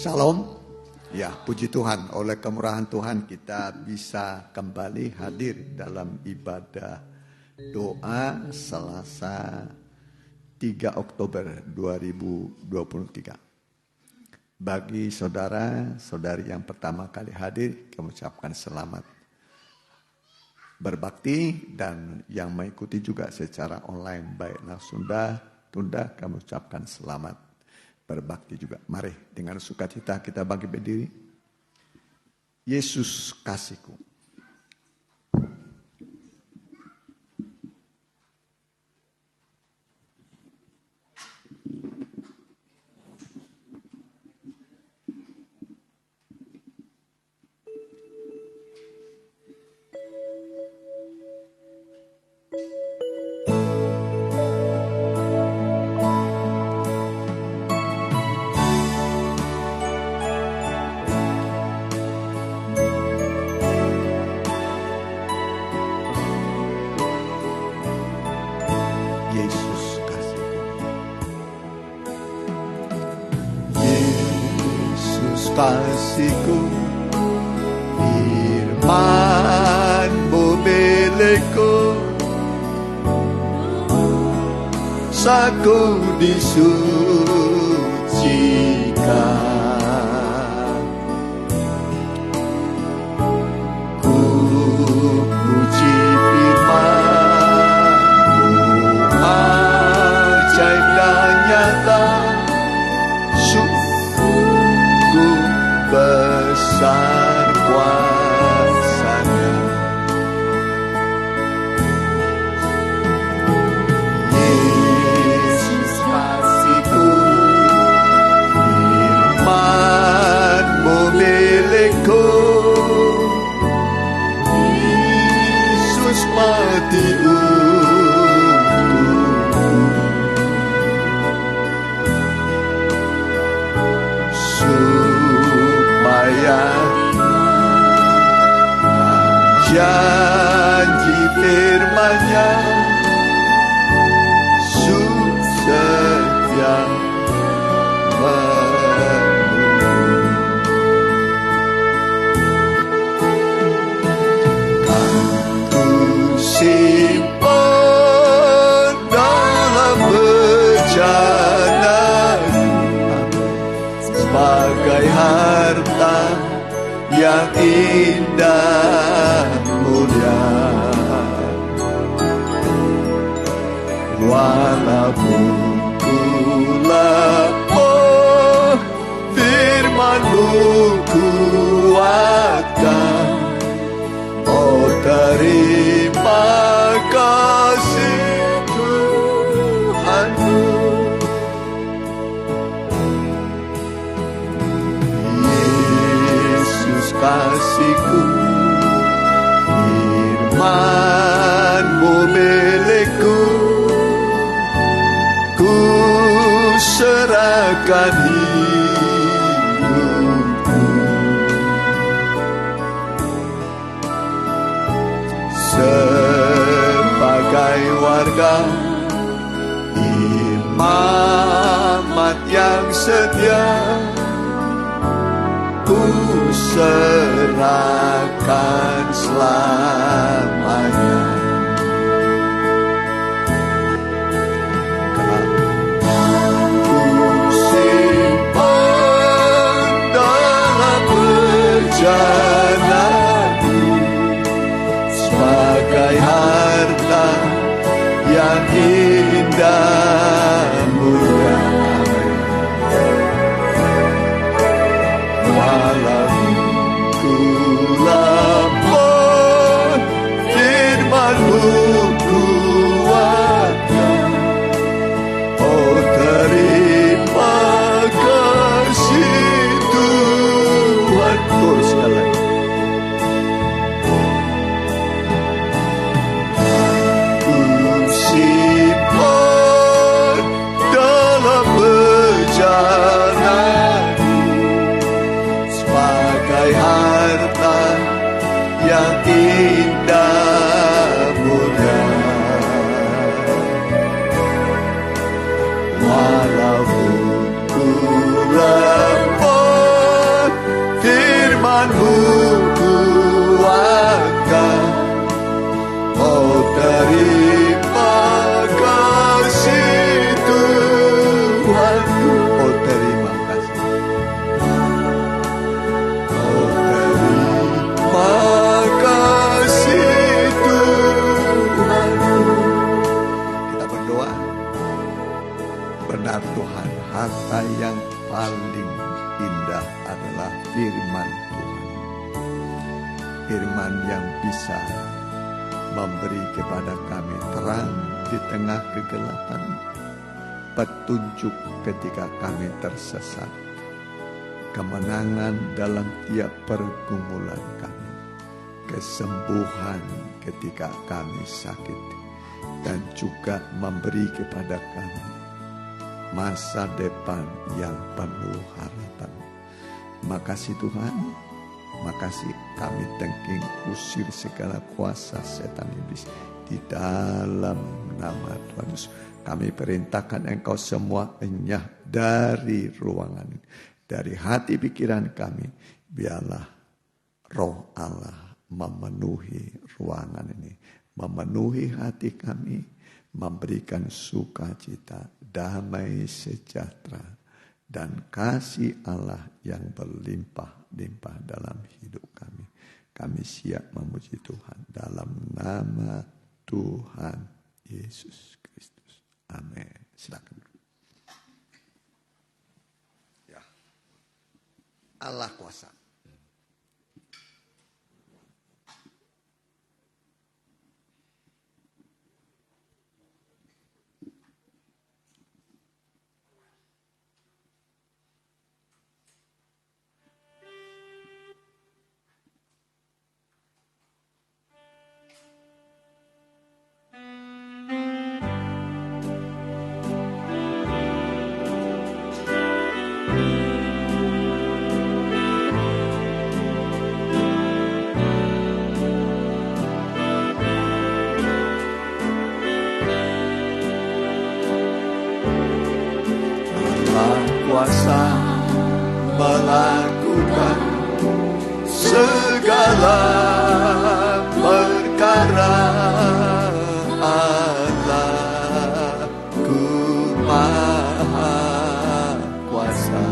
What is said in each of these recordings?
Shalom. Ya, puji Tuhan, oleh kemurahan Tuhan kita bisa kembali hadir dalam ibadah doa Selasa 3 Oktober 2023. Bagi saudara-saudari yang pertama kali hadir, kami ucapkan selamat berbakti, dan yang mengikuti juga secara online baik langsung tunda, kami ucapkan selamat berbakti juga. Mari dengan sukacita kita bangkit berdiri. Yesus kasihku. Kasihku, firman-Mu milikku, saku disucikan. Ku puji firman-Mu ajaib dan nyata, besar kuasa-Nya. Yesus kasihku, firman-Mu milikku, Yesus mati janji firman-Nya setia aku simpan dalam bejana sebagai harta yang indah mulia. Walaupun ku lemah, firman-Mu kuatkan. Oh, terima kasih Tuhanku. Yesus kasihku, firman-Mu milikku, ku serahkan hidupku. Sebagai warga imamat yang setia, ku serahkan selamanya. Ku simpan dalam bejana-Mu sebagai harta yang indah mulia. Walaupun ku lemah, firman-Mu kuatkan. Oh, terima kasih Tuhan. Terus sekali lagi. Aku simpan harta yang paling indah adalah firman Tuhan. Firman yang bisa memberi kepada kami terang di tengah kegelapan, petunjuk ketika kami tersesat, kemenangan dalam tiap pergumulan kami, kesembuhan ketika kami sakit, dan juga memberi kepada kami masa depan yang penuh harapan. Makasih Tuhan, makasih kami tengking usir segala kuasa setan iblis di dalam nama Tuhan Yesus. Kami perintahkan Engkau semua enyah dari ruangan ini, dari hati pikiran kami. Biarlah Roh Allah memenuhi ruangan ini, memenuhi hati kami, memberikan sukacita, damai sejahtera, dan kasih Allah yang berlimpah-limpah dalam hidup kami. Kami siap memuji Tuhan dalam nama Tuhan Yesus Kristus. Amin. Silakan. Ya. Allah kuasa. Kuasa melakukan segala perkara. Allahku Maha Kuasa.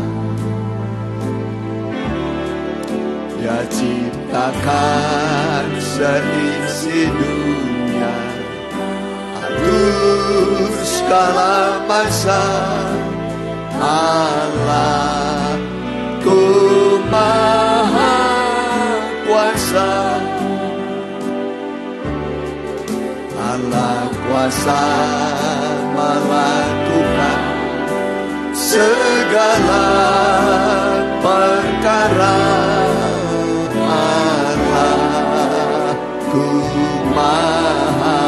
Dia ciptakan seisi dunia, atur segala masa. Allahku Maha Kuasa. Allah kuasa melakukan segala perkara. Allahku Maha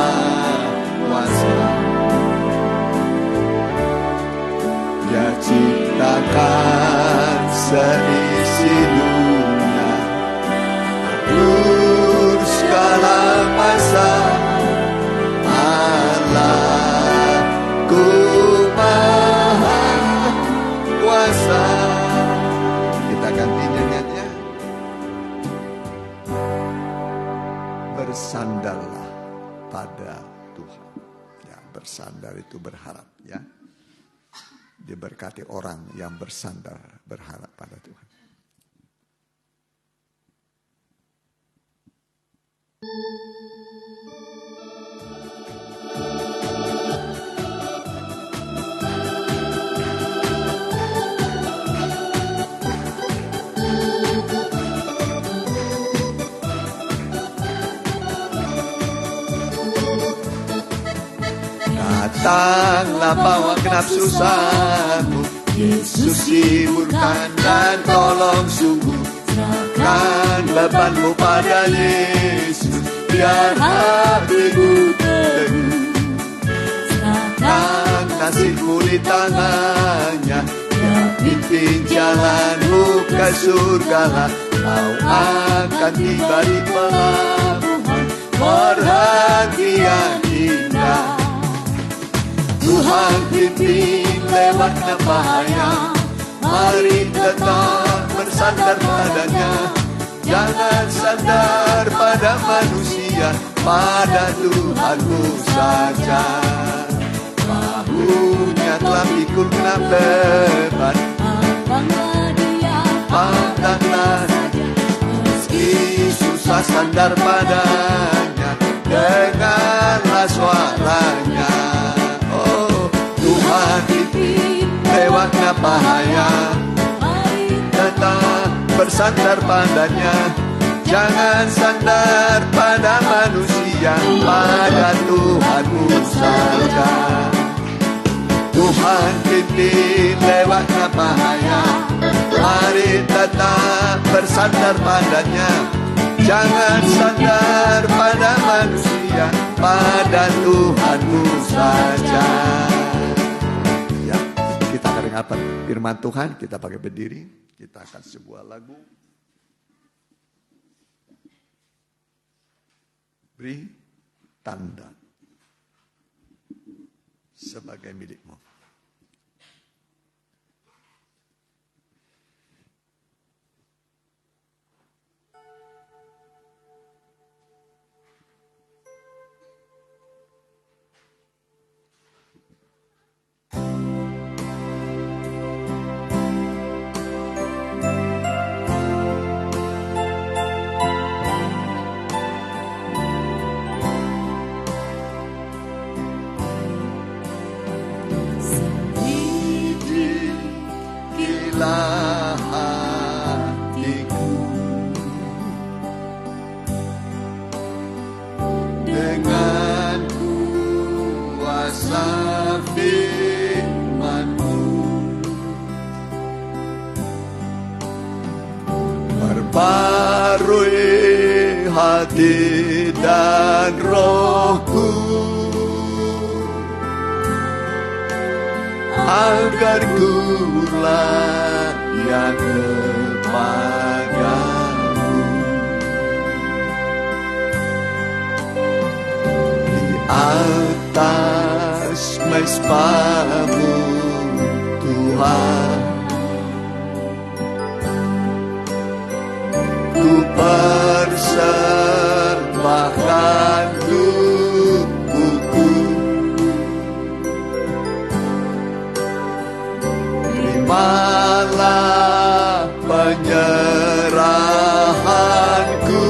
Kuasa. Dia ciptakan seisi dunia, atur segala masa. Allahku Maha Kuasa. Kita ganti nyanyiannya. Bersandarlah pada Tuhan. Ya, bersandar itu berharap ya. Diberkati orang yang bersandar berharap pada Tuhan. Datanglah bawa genap susahmu, Yesus hiburkan dan tolong sungguh. Serahkan bebanmu pada Yesus, biar hatimu teguh. Serahkan nasibmu di tangannya, dia pimpin jalanmu ke surga. Kau akan tiba di pelabuhan perhatian indah. Tuhan pimpin lewat bahaya, mari tetap bersandar padanya. Jangan sandar pada manusia, pada Tuhanmu saja. Bahunya telah pikul genap beban, pandanglah dia. Meski susah sandar padanya, dengarlah suaranya. Tuhan pimpin lewat bahaya. Tetap bersandar padanya, jangan sandar pada manusia, pada Tuhanmu saja. Tuhan pimpin lewatnya bahaya, mari tetap bersandar padanya, jangan sandar pada manusia, pada Tuhanmu saja. Ya, kita akan dengarkan firman Tuhan, kita pakai berdiri, kita akan sebuah lagu. Beri tanda sebagai milikmu. Hatiku dengan kuasa firman-Mu, perbarui hati dan rohku, agar ku layak kepadamu. Di atas mesbah-Mu Tuhan, ku persembahkan tubuhku. Terimalah penyerahanku,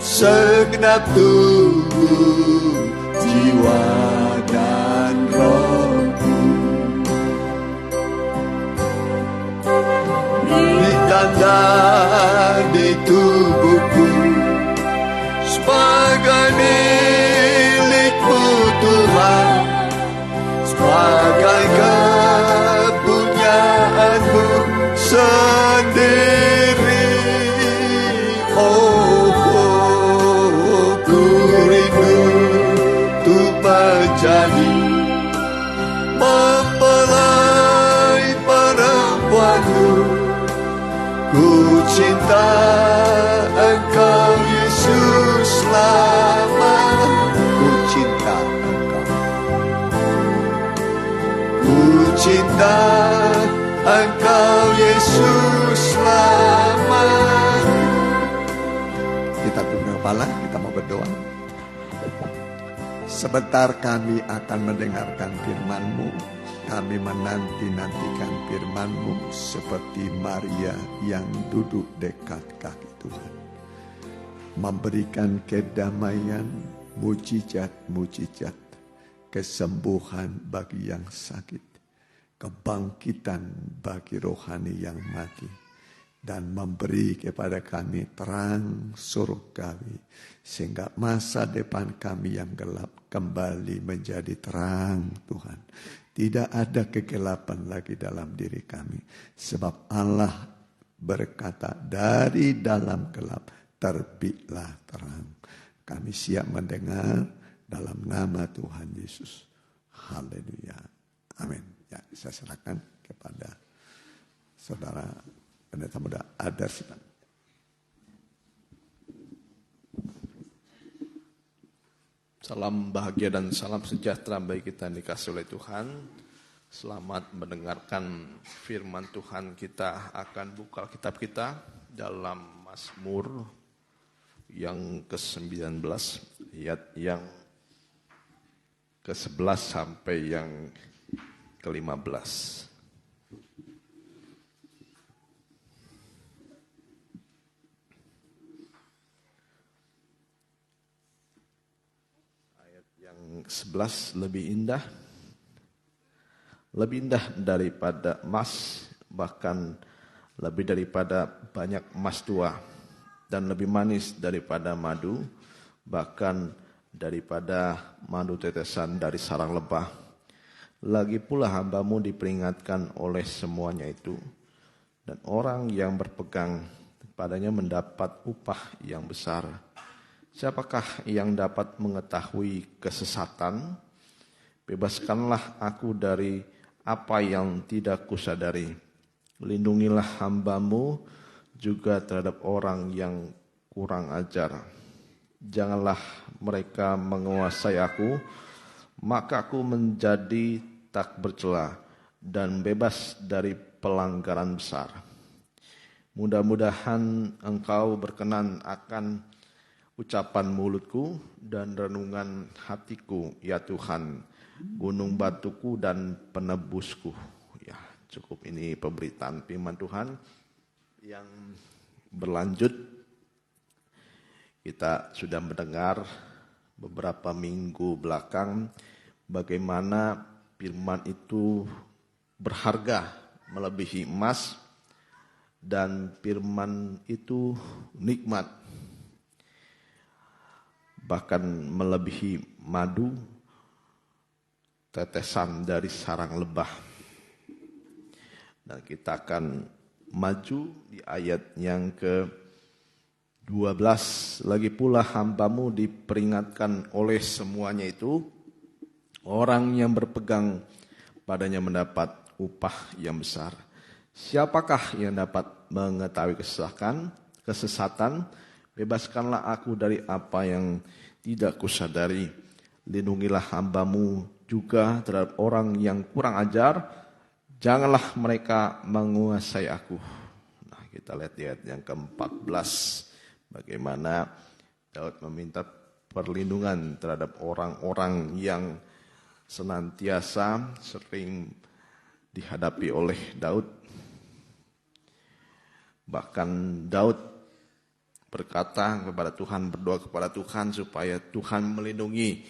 segenap tubuh, jiwa dan rohku. Beri tanda di tubuhku sebagai milik-Mu Tuhan, sebagai kepunyaan-Mu sendiri. Ku rindu untuk menjadi mempelai perempuan-Mu. Ku cinta Engkau Yesus lama, ku cinta Engkau. Ku cinta Engkau Yesus lama. Kita tunduk kepala, kita mau berdoa. Sebentar kami akan mendengarkan firman-Mu. Kami menanti-nantikan firman-Mu seperti Maria yang duduk dekat kaki Tuhan. Memberikan kedamaian, mujizat-mujizat, kesembuhan bagi yang sakit, kebangkitan bagi rohani yang mati, dan memberi kepada kami terang surgawi, sehingga masa depan kami yang gelap kembali menjadi terang Tuhan. Tidak ada kegelapan lagi dalam diri kami, sebab Allah berkata, dari dalam gelap terbitlah terang. Kami siap mendengar dalam nama Tuhan Yesus. Haleluya. Amin. Ya, saya serahkan kepada saudara pendeta muda Adar Sitan. Salam bahagia dan salam sejahtera bagi kita yang dikasihi oleh Tuhan. Selamat mendengarkan firman Tuhan. Kita akan buka kitab kita dalam Mazmur yang ke-19, ayat yang ke-11 sampai yang ke-15. Ayat yang 11 lebih indah. lebih indah daripada emas, bahkan lebih daripada banyak emas tua, dan lebih manis daripada madu, bahkan daripada madu tetesan dari sarang lebah. Lagi pula hamba-Mu diperingatkan oleh semuanya itu, dan orang yang berpegang padanya mendapat upah yang besar. Siapakah yang dapat mengetahui kesesatan? Bebaskanlah aku dari apa yang tidak kusadari. Lindungilah hamba-Mu juga terhadap orang yang kurang ajar. Janganlah mereka menguasai aku, maka aku menjadi tak bercela dan bebas dari pelanggaran besar. Mudah-mudahan Engkau berkenan akan ucapan mulutku dan renungan hatiku, ya Tuhan, gunung batuku dan penebusku. Ya, cukup ini pemberitaan firman Tuhan yang berlanjut. Kita sudah mendengar beberapa minggu belakang bagaimana firman itu berharga melebihi emas, dan firman itu nikmat, bahkan melebihi madu tetesan dari sarang lebah. Dan kita akan maju di ayat yang ke-12. Lagi pula hamba-Mu diperingatkan oleh semuanya itu, orang yang berpegang padanya mendapat upah yang besar. Siapakah yang dapat mengetahui kesesatan? Bebaskanlah aku dari apa yang tidak kusadari. Lindungilah hamba-Mu juga terhadap orang yang kurang ajar. Janganlah mereka menguasai aku. Nah, kita lihat di ayat yang ke-14. Bagaimana Daud meminta perlindungan terhadap orang-orang yang senantiasa sering dihadapi oleh Daud. Bahkan Daud berkata kepada Tuhan, berdoa kepada Tuhan supaya Tuhan melindungi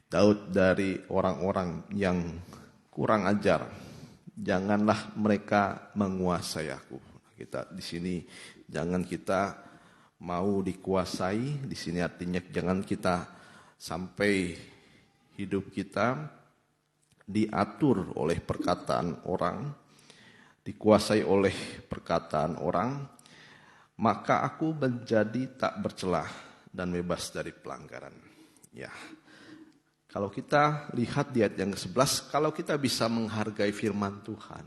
Daud dari orang-orang yang kurang ajar. Janganlah mereka menguasai aku. Kita di sini jangan kita mau dikuasai. Di sini artinya jangan kita sampai hidup kita diatur oleh perkataan orang, dikuasai oleh perkataan orang, maka aku menjadi tak bercelah dan bebas dari pelanggaran. Ya, kalau kita lihat di ayat yang ke-11, kalau kita bisa menghargai firman Tuhan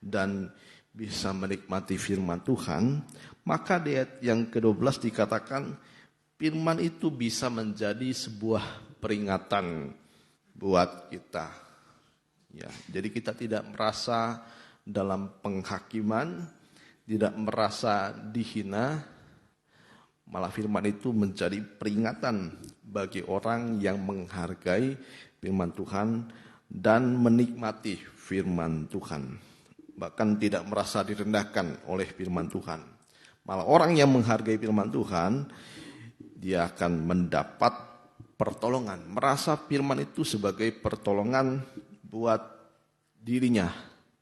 dan bisa menikmati firman Tuhan, maka di ayat yang ke-12 dikatakan firman itu bisa menjadi sebuah peringatan buat kita. Ya, jadi kita tidak merasa dalam penghakiman, tidak merasa dihina, malah firman itu menjadi peringatan bagi orang yang menghargai firman Tuhan dan menikmati firman Tuhan. Bahkan tidak merasa direndahkan oleh firman Tuhan. Malah orang yang menghargai firman Tuhan, dia akan mendapat pertolongan. Merasa firman itu sebagai pertolongan buat dirinya.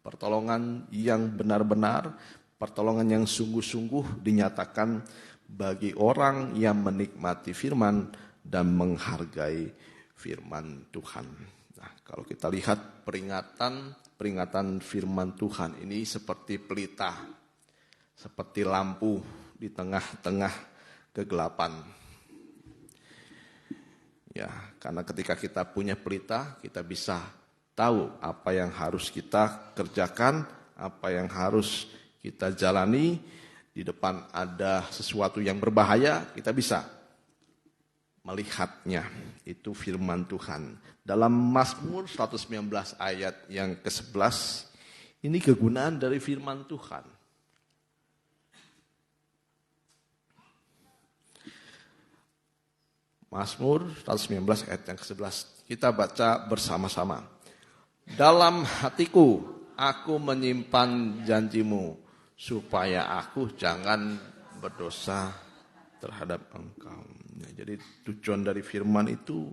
Pertolongan yang benar-benar, pertolongan yang sungguh-sungguh dinyatakan bagi orang yang menikmati firman dan menghargai firman Tuhan. Nah, kalau kita lihat peringatan firman Tuhan ini seperti pelita, seperti lampu di tengah-tengah kegelapan. Ya, karena ketika kita punya pelita, kita bisa tahu apa yang harus kita kerjakan, apa yang harus kita jalani. Di depan ada sesuatu yang berbahaya, kita bisa melihatnya. Itu firman Tuhan. Dalam Mazmur 119 ayat yang ke-11, ini kegunaan dari firman Tuhan. Mazmur 119 ayat yang ke-11. Kita baca bersama-sama. Dalam hatiku aku menyimpan janji-Mu, supaya aku jangan berdosa terhadap Engkau. Ya, jadi tujuan dari firman itu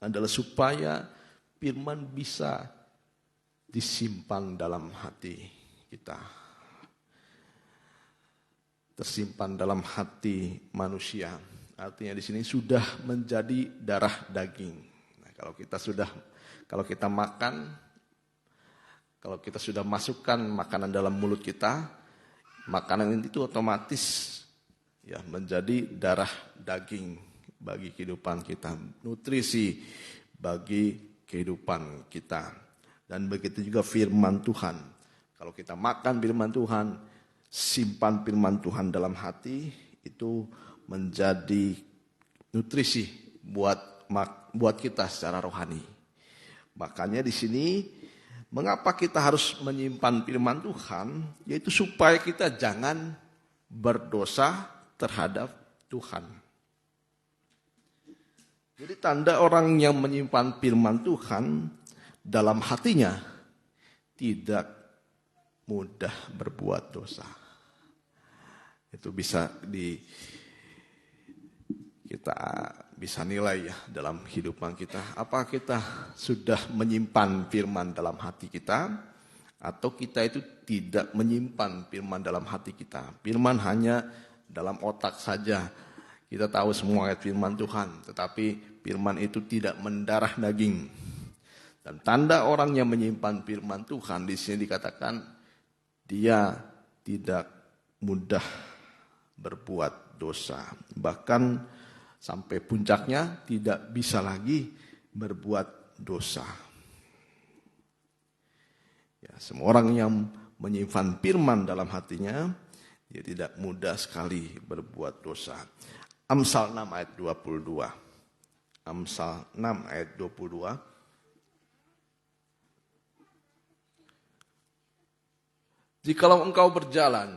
adalah supaya firman bisa disimpan dalam hati kita. Tersimpan dalam hati manusia. Artinya di sini sudah menjadi darah daging. Nah, kalau kita makan, kalau kita sudah masukkan makanan dalam mulut kita, makanan itu otomatis ya menjadi darah daging bagi kehidupan kita, nutrisi bagi kehidupan kita. Dan begitu juga firman Tuhan. Kalau kita makan firman Tuhan, simpan firman Tuhan dalam hati, itu menjadi nutrisi buat kita secara rohani. Makanya di sini mengapa kita harus menyimpan firman Tuhan, yaitu supaya kita jangan berdosa terhadap Tuhan. Jadi tanda orang yang menyimpan firman Tuhan dalam hatinya tidak mudah berbuat dosa. Itu kita bisa nilai ya dalam kehidupan kita. Apa kita sudah menyimpan firman dalam hati kita, atau kita itu tidak menyimpan firman dalam hati kita. Firman hanya dalam otak saja. Kita tahu semua ayat firman Tuhan, tetapi firman itu tidak mendarah daging. Dan tanda orang yang menyimpan firman Tuhan di sini dikatakan dia tidak mudah berbuat dosa. Bahkan sampai puncaknya tidak bisa lagi berbuat dosa. Ya, semua orang yang menyimpan firman dalam hatinya, dia tidak mudah sekali berbuat dosa. Amsal 6 ayat 22. Amsal 6 ayat 22. Jikalau engkau berjalan,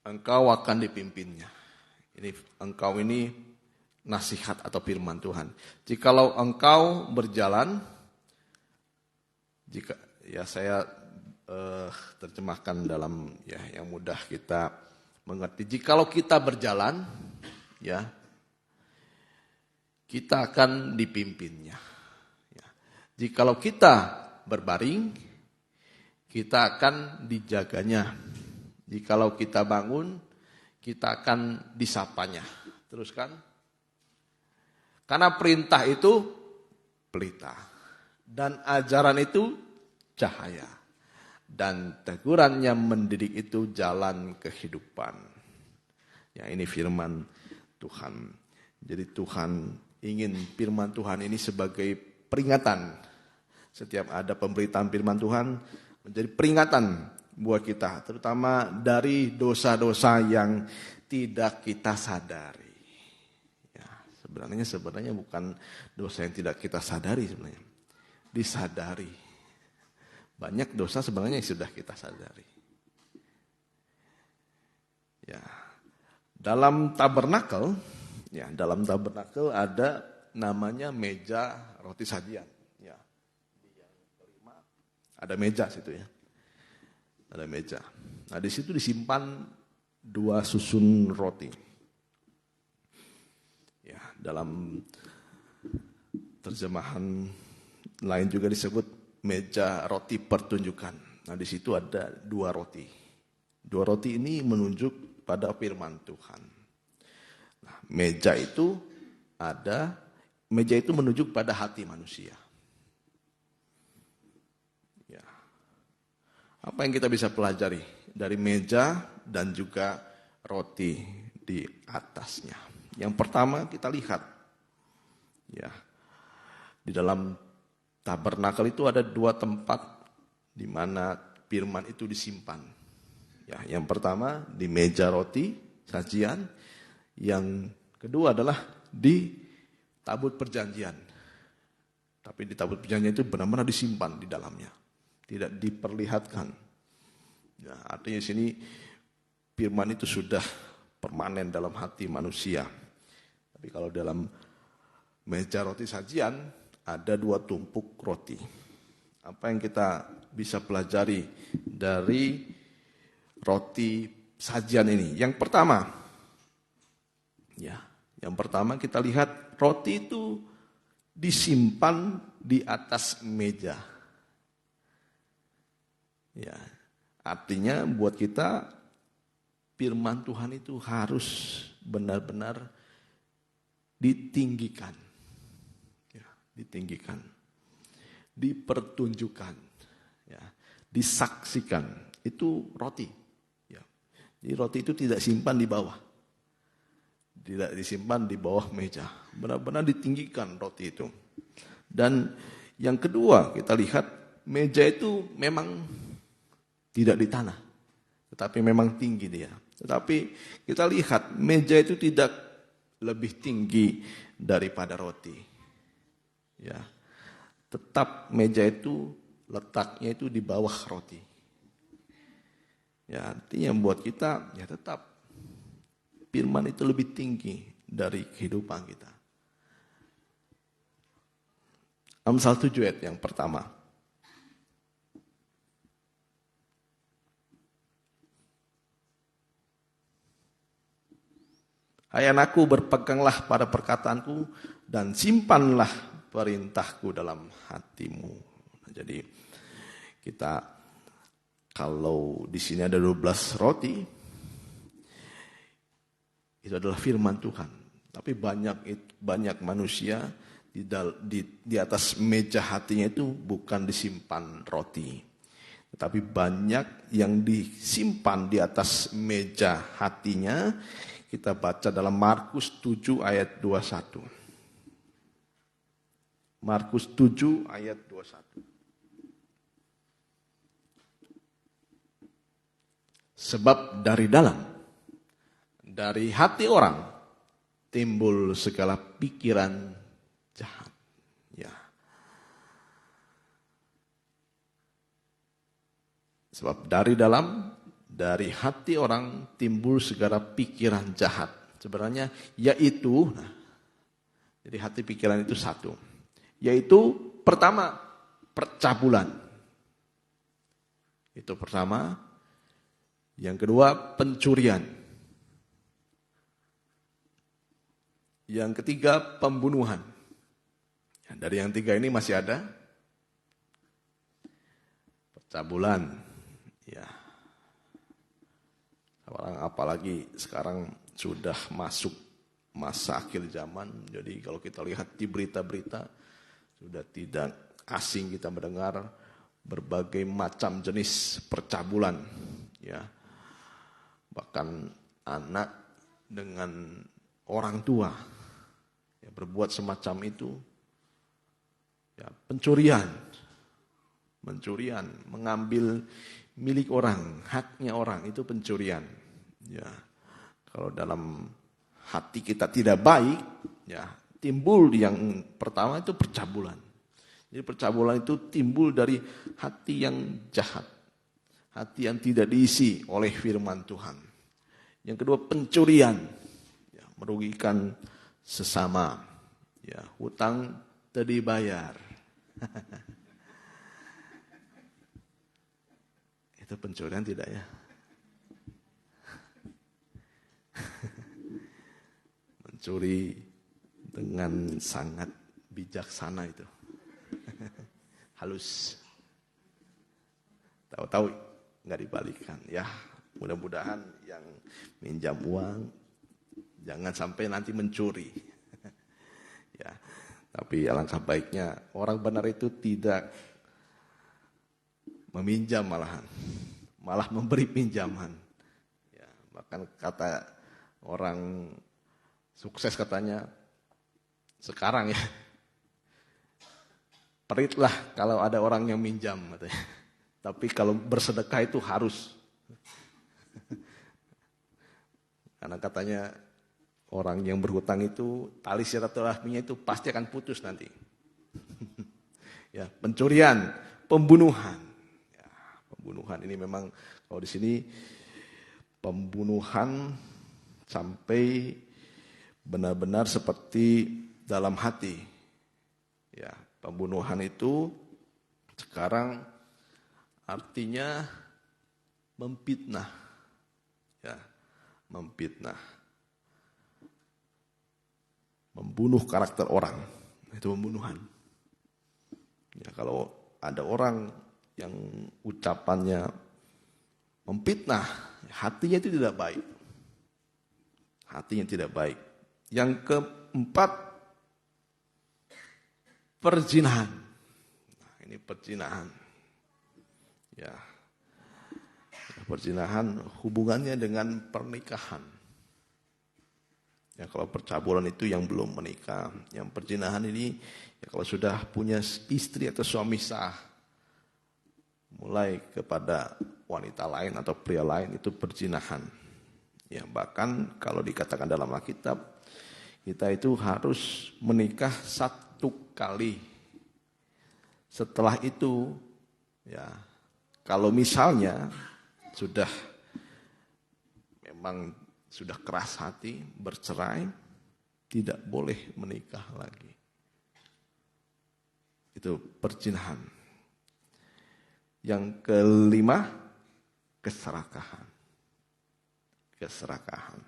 engkau akan dipimpinnya. Engkau ini nasihat atau firman Tuhan. Jikalau engkau berjalan, saya terjemahkan dalam yang mudah kita mengerti. Jikalau kita berjalan, kita akan dipimpinnya. Jikalau kita berbaring, kita akan dijaganya. Jikalau kita bangun, kita akan disapanya. Teruskan. Karena perintah itu pelita, dan ajaran itu cahaya, dan teguran yang mendidik itu jalan kehidupan. Ya, ini firman Tuhan. Jadi Tuhan ingin firman Tuhan ini sebagai peringatan. Setiap ada pemberitaan firman Tuhan menjadi peringatan buat kita, terutama dari dosa-dosa yang tidak kita sadari. Ya, sebenarnya bukan dosa yang tidak kita sadari sebenarnya. Disadari. Banyak dosa sebenarnya yang sudah kita sadari. Ya. Dalam tabernakel ada namanya meja roti sajian. Ya. Yang kelima ada meja situ ya. Ada meja. Nah, di situ disimpan 2 susun roti. Ya, dalam terjemahan lain juga disebut meja roti pertunjukan. Nah, di situ ada 2 roti. 2 roti ini menunjuk pada firman Tuhan. Nah, meja itu menunjuk pada hati manusia. Ya. Apa yang kita bisa pelajari dari meja dan juga roti di atasnya? Yang pertama kita lihat, ya, di dalam tabernakel itu ada 2 tempat di mana firman itu disimpan. Ya, yang pertama di meja roti sajian, yang kedua adalah di tabut perjanjian. Tapi di tabut perjanjian itu benar-benar disimpan di dalamnya, tidak diperlihatkan. Ya, artinya di sini firman itu sudah permanen dalam hati manusia. Tapi kalau dalam meja roti sajian ada 2 tumpuk roti. Apa yang kita bisa pelajari dari roti sajian ini? Yang pertama kita lihat roti itu disimpan di atas meja. Ya, artinya buat kita firman Tuhan itu harus benar-benar ditinggikan. Ya, ditinggikan. Dipertunjukkan. Ya, disaksikan. Itu roti. Ya. Jadi roti itu tidak simpan di bawah. Tidak disimpan di bawah meja. Benar-benar ditinggikan roti itu. Dan yang kedua kita lihat meja itu memang tidak di tanah. Tetapi memang tinggi dia. Tetapi kita lihat meja itu tidak lebih tinggi daripada roti. Ya. Tetap meja itu letaknya itu di bawah roti. Ya, artinya buat kita ya tetap firman itu lebih tinggi dari kehidupan kita. Amsal 7 ayat yang pertama. Hai anakku, berpeganglah pada perkataanku dan simpanlah perintahku dalam hatimu. Jadi kita kalau di sini ada 12 roti, itu adalah firman Tuhan. Tapi banyak manusia di atas meja hatinya itu bukan disimpan roti. Tetapi banyak yang disimpan di atas meja hatinya. Kita baca dalam Markus 7 ayat 21. Markus 7 ayat 21. Sebab dari dalam, dari hati orang, timbul segala pikiran jahat. Ya. Sebab dari dalam, dari hati orang timbul segala pikiran jahat. Sebenarnya yaitu, jadi hati pikiran itu satu. Yaitu pertama, percabulan. Itu pertama. Yang kedua, pencurian. Yang ketiga, pembunuhan. Dari yang tiga ini masih ada percabulan. Ya. Orang apalagi sekarang sudah masuk masa akhir zaman. Jadi kalau kita lihat di berita-berita sudah tidak asing kita mendengar berbagai macam jenis percabulan. Ya, bahkan anak dengan orang tua ya, berbuat semacam itu. Ya, pencurian, mengambil milik orang, haknya orang itu pencurian. Ya, kalau dalam hati kita tidak baik, ya timbul yang pertama itu percabulan. Jadi percabulan itu timbul dari hati yang jahat, hati yang tidak diisi oleh firman Tuhan. Yang kedua pencurian, ya, merugikan sesama, ya hutang tidak dibayar. Itu pencurian tidak ya? Mencuri dengan sangat bijaksana itu. Halus. Tahu-tahu nggak dibalikan. Ya, mudah-mudahan yang minjam uang jangan sampai nanti mencuri. Ya, tapi alangkah baiknya orang benar itu tidak meminjam malah memberi pinjaman. Ya, bahkan kata orang sukses katanya sekarang ya, peritlah kalau ada orang yang minjam katanya. Tapi kalau bersedekah itu harus. Karena katanya orang yang berhutang itu tali silaturahminya itu pasti akan putus nanti. Ya, pencurian, pembunuhan. Ya, pembunuhan ini memang kalau di sini pembunuhan sampai benar-benar seperti dalam hati. Ya, pembunuhan itu sekarang artinya memfitnah. Ya, memfitnah. Membunuh karakter orang. Itu pembunuhan. Ya, kalau ada orang yang ucapannya memfitnah, hatinya itu tidak baik. Hatinya tidak baik. Yang keempat, perzinahan. Nah, ini perzinahan. Ya. Perzinahan hubungannya dengan pernikahan. Ya, kalau percabulan itu yang belum menikah. Yang perzinahan ini ya kalau sudah punya istri atau suami sah, mulai kepada wanita lain atau pria lain, itu perzinahan. Ya, bahkan kalau dikatakan dalam Alkitab, kita itu harus menikah 1 kali. Setelah itu, ya, kalau misalnya sudah memang sudah keras hati, bercerai, tidak boleh menikah lagi. Itu perzinahan. Yang kelima, keserakahan. Keserakahan.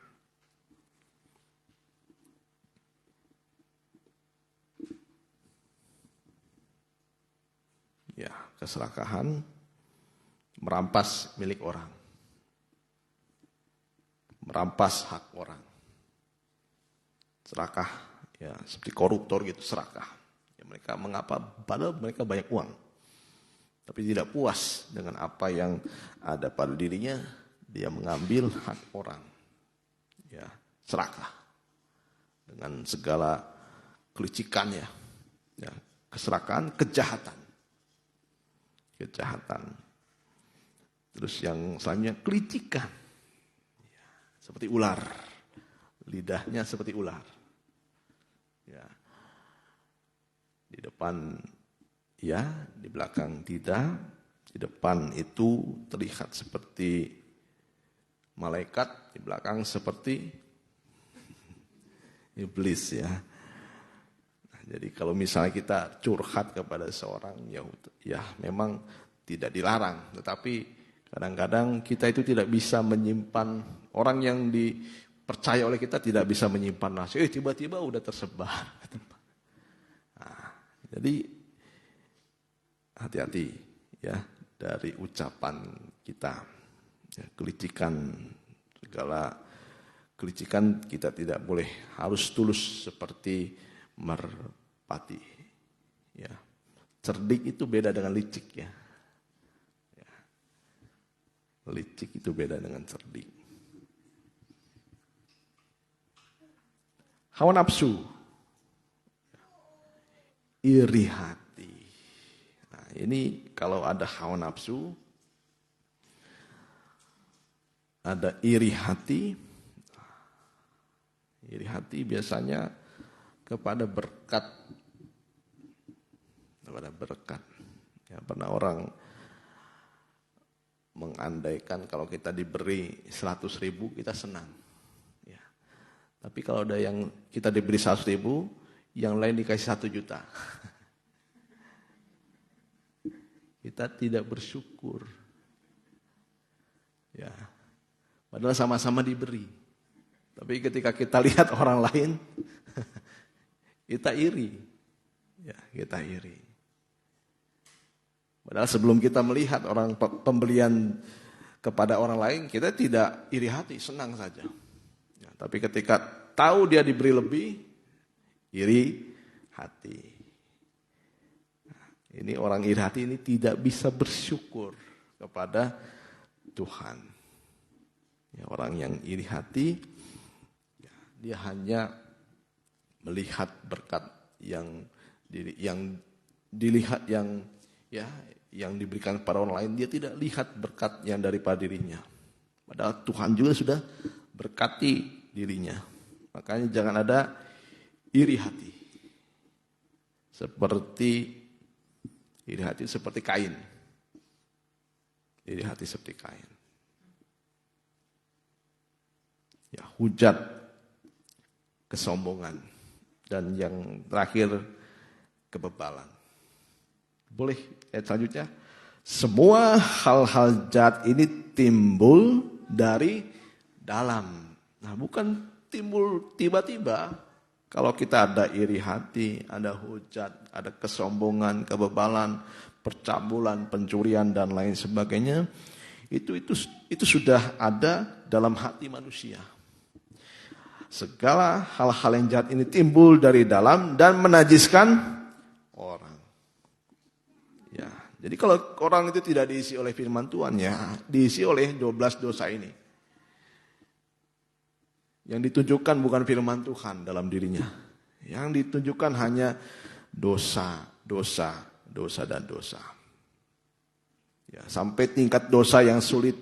Ya, keserakahan, merampas milik orang. Merampas hak orang. Serakah, ya seperti koruptor gitu, serakah. Ya, mereka mengapa? Padahal mereka banyak uang. Tapi tidak puas dengan apa yang ada pada dirinya, dia mengambil hak orang. Ya, serakah. Dengan segala kelicikannya. Ya, keserakahan, kejahatan. Kejahatan. Terus yang selanjutnya, kelicikan. Ya, seperti ular. Lidahnya seperti ular. Ya. Di depan ya, di belakang tidak. Di depan itu terlihat seperti malaikat, di belakang seperti iblis ya. Nah, jadi kalau misalnya kita curhat kepada seorang, ya memang tidak dilarang, tetapi kadang-kadang kita itu tidak bisa menyimpan, orang yang dipercaya oleh kita tidak bisa menyimpan rahasia. Tiba-tiba udah tersebar. Nah, jadi hati-hati ya dari ucapan kita. Ya, kelicikan, segala kelicikan kita tidak boleh, harus tulus seperti merpati. Ya, cerdik itu beda dengan licik ya. Ya. Licik itu beda dengan cerdik. Hawa nafsu, iri hati. Nah, ini kalau ada hawa nafsu, ada iri hati. Iri hati biasanya kepada berkat. Kepada berkat. Ya, pernah orang mengandaikan kalau kita diberi 100.000 kita senang. Ya. Tapi kalau ada yang kita diberi 100.000, yang lain dikasih 1 juta. Kita tidak bersyukur. Ya. Padahal sama-sama diberi. Tapi ketika kita lihat orang lain, kita iri. Ya, kita iri. Padahal sebelum kita melihat orang pembelian kepada orang lain, kita tidak iri hati, senang saja. Ya, tapi ketika tahu dia diberi lebih, iri hati. Nah, ini orang iri hati ini tidak bisa bersyukur kepada Tuhan. Ya, orang yang iri hati, ya, dia hanya melihat berkat yang dilihat yang diberikan kepada orang lain, dia tidak lihat berkat yang daripada dirinya. Padahal Tuhan juga sudah berkati dirinya. Makanya jangan ada iri hati. Iri hati seperti Kain. Iri hati seperti Kain. Ya, hujat, kesombongan, dan yang terakhir kebebalan. Boleh ayat selanjutnya. Semua hal-hal jahat ini timbul dari dalam. Nah, bukan timbul tiba-tiba Kalau kita ada iri hati, ada hujat, ada kesombongan, kebebalan, percabulan, pencurian dan lain sebagainya, itu sudah ada dalam hati manusia. Segala hal-hal yang jahat ini timbul dari dalam dan menajiskan orang. Ya, jadi kalau orang itu tidak diisi oleh firman Tuhan, ya diisi oleh 12 dosa ini. Yang ditunjukkan bukan firman Tuhan dalam dirinya. Yang ditunjukkan hanya dosa, dan dosa. Ya, sampai tingkat dosa yang sulit,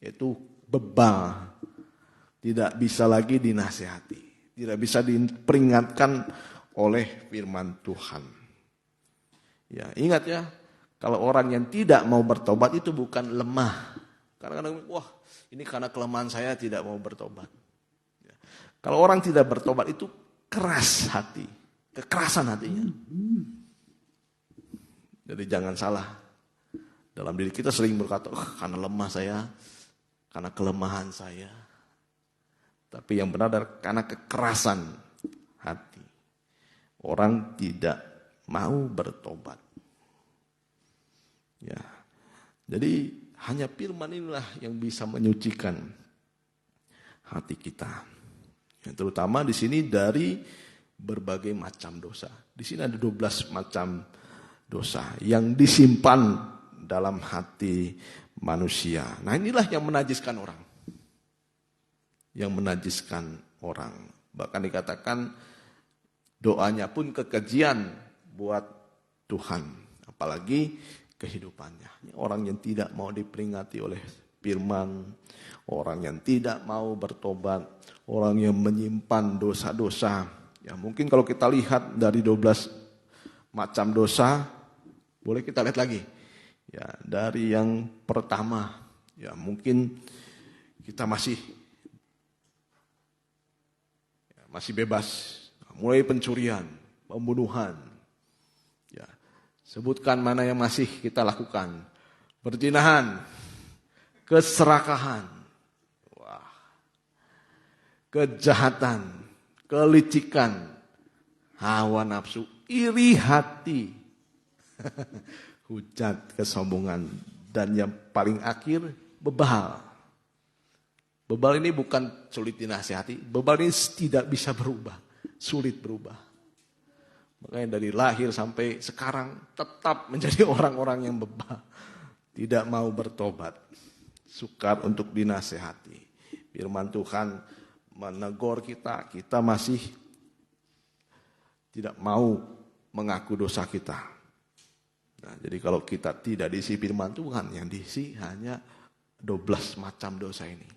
yaitu bebal. Tidak bisa lagi dinasihati. Tidak bisa diperingatkan oleh firman Tuhan. Ya, ingat ya, kalau orang yang tidak mau bertobat itu bukan lemah. Kadang-kadang, wah ini karena kelemahan saya tidak mau bertobat. Ya. Kalau orang tidak bertobat itu keras hati. Kekerasan hatinya. Jadi jangan salah. Dalam diri kita sering berkata, karena lemah saya, karena kelemahan saya. Tapi yang benar adalah karena kekerasan hati. Orang tidak mau bertobat. Ya. Jadi hanya firman inilah yang bisa menyucikan hati kita. Yang terutama di sini dari berbagai macam dosa. Di sini ada 12 macam dosa yang disimpan dalam hati manusia. Nah, inilah yang menajiskan orang. Yang menajiskan orang. Bahkan dikatakan doanya pun kekejian buat Tuhan. Apalagi kehidupannya. Orang yang tidak mau diperingati oleh firman, orang yang tidak mau bertobat, orang yang menyimpan dosa-dosa. Ya, mungkin kalau kita lihat dari 12 macam dosa, boleh kita lihat lagi. Ya, dari yang pertama, ya mungkin kita masih bebas, mulai pencurian, pembunuhan. Ya, sebutkan mana yang masih kita lakukan. Perzinahan, keserakahan, kejahatan, kelicikan, hawa nafsu, iri hati, hujat, kesombongan, dan yang paling akhir bebal. Bebal ini bukan sulit dinasihati, bebal ini tidak bisa berubah, sulit berubah. Makanya dari lahir sampai sekarang tetap menjadi orang-orang yang bebal, tidak mau bertobat, sukar untuk dinasihati. Firman Tuhan menegur kita, kita masih tidak mau mengaku dosa kita. Nah, jadi kalau kita tidak diisi firman Tuhan, yang diisi hanya 12 macam dosa ini.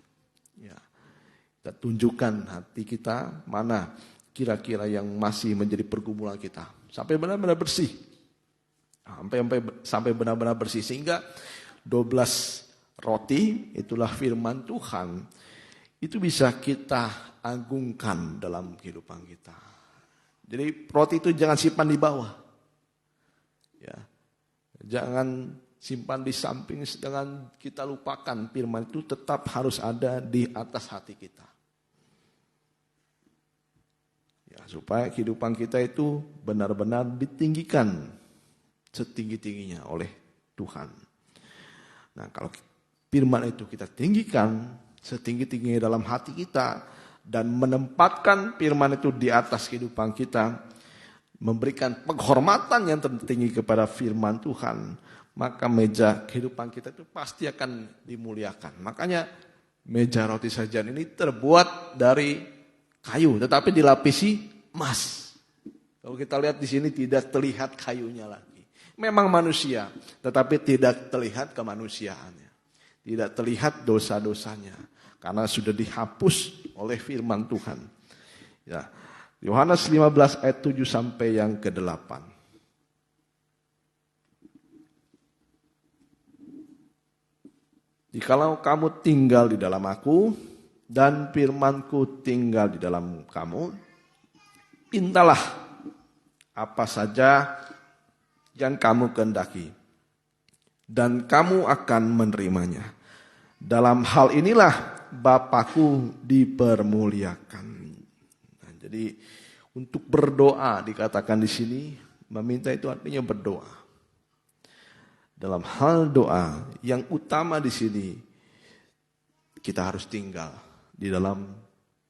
Ya, kita tunjukkan hati kita mana kira-kira yang masih menjadi pergumulan kita. Sampai benar-benar bersih. Sampai benar-benar bersih. Sehingga 12 roti, itulah firman Tuhan, itu bisa kita agungkan dalam kehidupan kita. Jadi roti itu jangan simpan di bawah. Ya. Jangan simpan di samping, dengan kita lupakan firman itu tetap harus ada di atas hati kita. Ya, supaya kehidupan kita itu benar-benar ditinggikan setinggi-tingginya oleh Tuhan. Nah, kalau firman itu kita tinggikan setinggi-tingginya dalam hati kita dan menempatkan firman itu di atas kehidupan kita, memberikan penghormatan yang tertinggi kepada firman Tuhan, maka meja kehidupan kita itu pasti akan dimuliakan. Makanya meja roti sajian ini terbuat dari kayu, tetapi dilapisi emas. Kalau kita lihat di sini tidak terlihat kayunya lagi. Memang manusia, tetapi tidak terlihat kemanusiaannya. Tidak terlihat dosa-dosanya, karena sudah dihapus oleh firman Tuhan. Ya, Yohanes 15 ayat 7 sampai yang ke-8. Jikalau kamu tinggal di dalam aku dan firmanku tinggal di dalam kamu, mintalah apa saja yang kamu kehendaki dan kamu akan menerimanya. Dalam hal inilah Bapakku dipermuliakan. Nah, jadi Untuk berdoa dikatakan di sini, meminta itu artinya berdoa. Dalam hal doa yang utama di sini, kita harus tinggal di dalam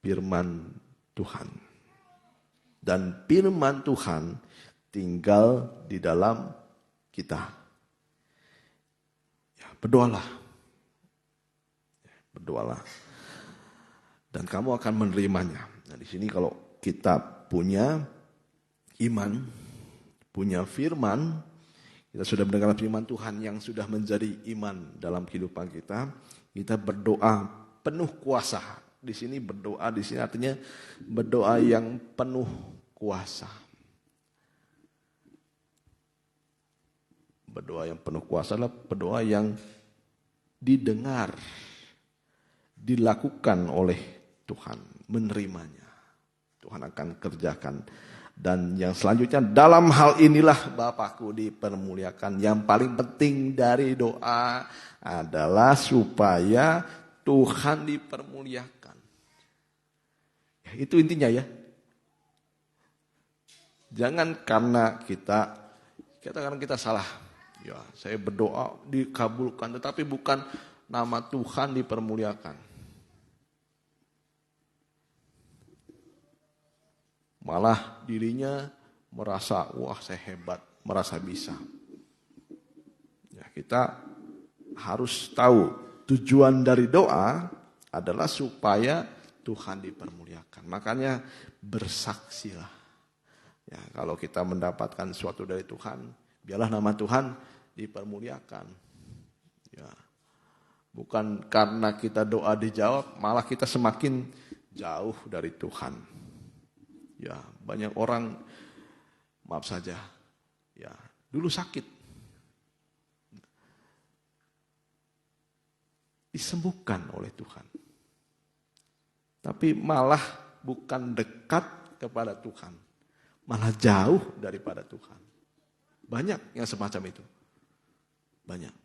firman Tuhan. Dan firman Tuhan tinggal di dalam kita. Ya, berdoalah. Berdoalah. Dan kamu akan menerimanya. Nah, di sini kalau kita punya iman, punya firman, kita sudah mendengar firman Tuhan yang sudah menjadi iman dalam kehidupan kita, kita berdoa penuh kuasa. Di sini berdoa, di sini artinya berdoa yang penuh kuasa. Berdoa yang penuh kuasa adalah berdoa yang didengar, dilakukan oleh Tuhan, menerimanya. Tuhan akan kerjakan. Dan yang selanjutnya, dalam hal inilah Bapakku dipermuliakan. Yang paling penting dari doa adalah supaya Tuhan dipermuliakan. Itu intinya ya. Jangan karena kita salah. Ya, saya berdoa dikabulkan, tetapi bukan nama Tuhan dipermuliakan. Malah dirinya merasa, wah saya hebat, merasa bisa. Ya, kita harus tahu tujuan dari doa adalah supaya Tuhan dipermuliakan. Makanya bersaksilah. Ya, kalau kita mendapatkan sesuatu dari Tuhan, biarlah nama Tuhan dipermuliakan. Ya, bukan karena kita doa dijawab, malah kita semakin jauh dari Tuhan. Ya, banyak orang, maaf saja, ya dulu sakit, disembuhkan oleh Tuhan, tapi malah bukan dekat kepada Tuhan, malah jauh daripada Tuhan. Banyak yang semacam itu, banyak.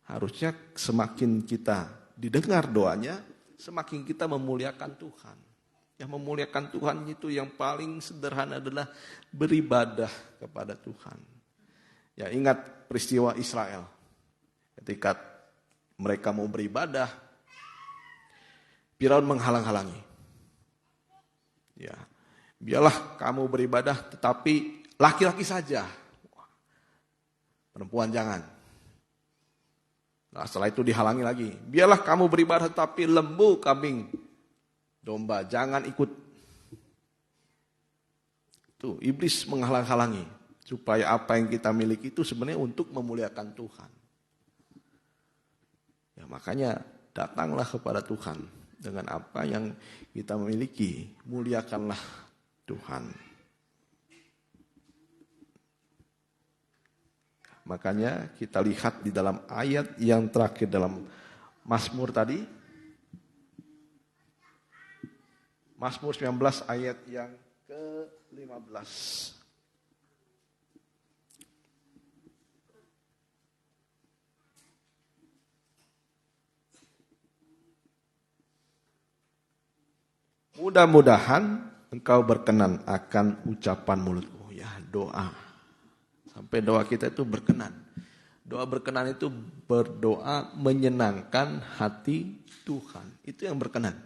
Harusnya semakin kita didengar doanya, semakin kita memuliakan Tuhan. Yang memuliakan Tuhan itu yang paling sederhana adalah beribadah kepada Tuhan. Ya, ingat peristiwa Israel. Ketika mereka mau beribadah, Firaun menghalang-halangi. Ya, biarlah kamu beribadah tetapi laki-laki saja. Perempuan jangan. Nah, setelah itu dihalangi lagi. Biarlah kamu beribadah tapi lembu, kambing, domba jangan ikut. Tuh, iblis menghalang-halangi supaya apa yang kita miliki itu sebenarnya untuk memuliakan Tuhan. Ya, makanya datanglah kepada Tuhan dengan apa yang kita miliki, muliakanlah Tuhan. Makanya kita lihat di dalam ayat yang terakhir dalam Mazmur tadi. Mazmur 19 ayat yang ke-15. Mudah-mudahan engkau berkenan akan ucapan mulutku. Ya, doa. Sampai doa kita itu berkenan. Doa berkenan itu berdoa menyenangkan hati Tuhan. Itu yang berkenan.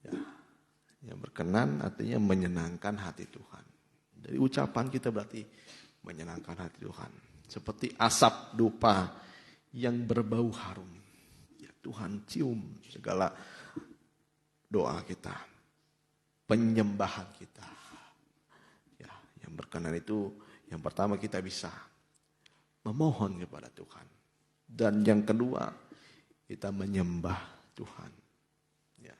Ya, yang berkenan artinya menyenangkan hati Tuhan. Dari ucapan kita berarti menyenangkan hati Tuhan. Seperti asap dupa yang berbau harum. Ya, Tuhan cium segala doa kita. Penyembahan kita. Berkenan itu yang pertama kita bisa memohon kepada Tuhan. Dan yang kedua kita menyembah Tuhan. Ya.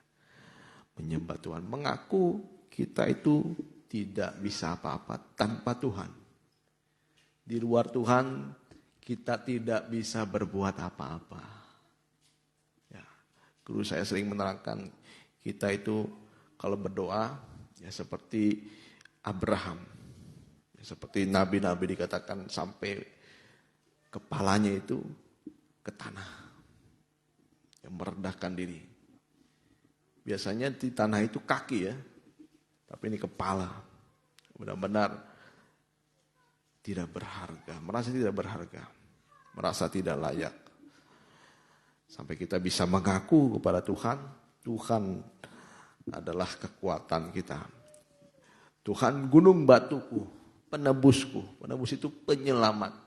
Menyembah Tuhan. Mengaku kita itu tidak bisa apa-apa tanpa Tuhan. Di luar Tuhan kita tidak bisa berbuat apa-apa. Ya. Guru saya sering menerangkan kita itu kalau berdoa ya seperti Abraham. Seperti nabi-nabi dikatakan sampai kepalanya itu ke tanah. yang merendahkan diri. Biasanya di tanah itu kaki ya, tapi ini kepala. Benar-benar tidak berharga, merasa tidak berharga, merasa tidak layak. Sampai kita bisa mengaku kepada Tuhan, Tuhan adalah kekuatan kita. Tuhan gunung batuku, penebusku. Penebus itu penyelamat.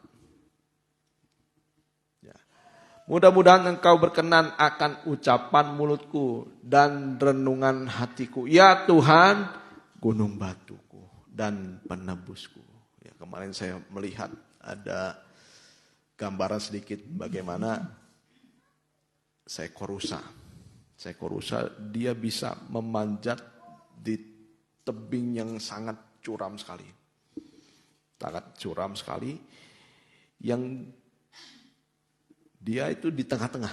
Mudah-mudahan engkau berkenan akan ucapan mulutku dan renungan hatiku. Ya Tuhan, gunung batuku dan penebusku. Ya, kemarin saya melihat ada gambaran sedikit bagaimana seekor rusa. Seekor rusa dia bisa memanjat di tebing yang sangat curam sekali. Sangat curam sekali. Yang dia itu di tengah-tengah,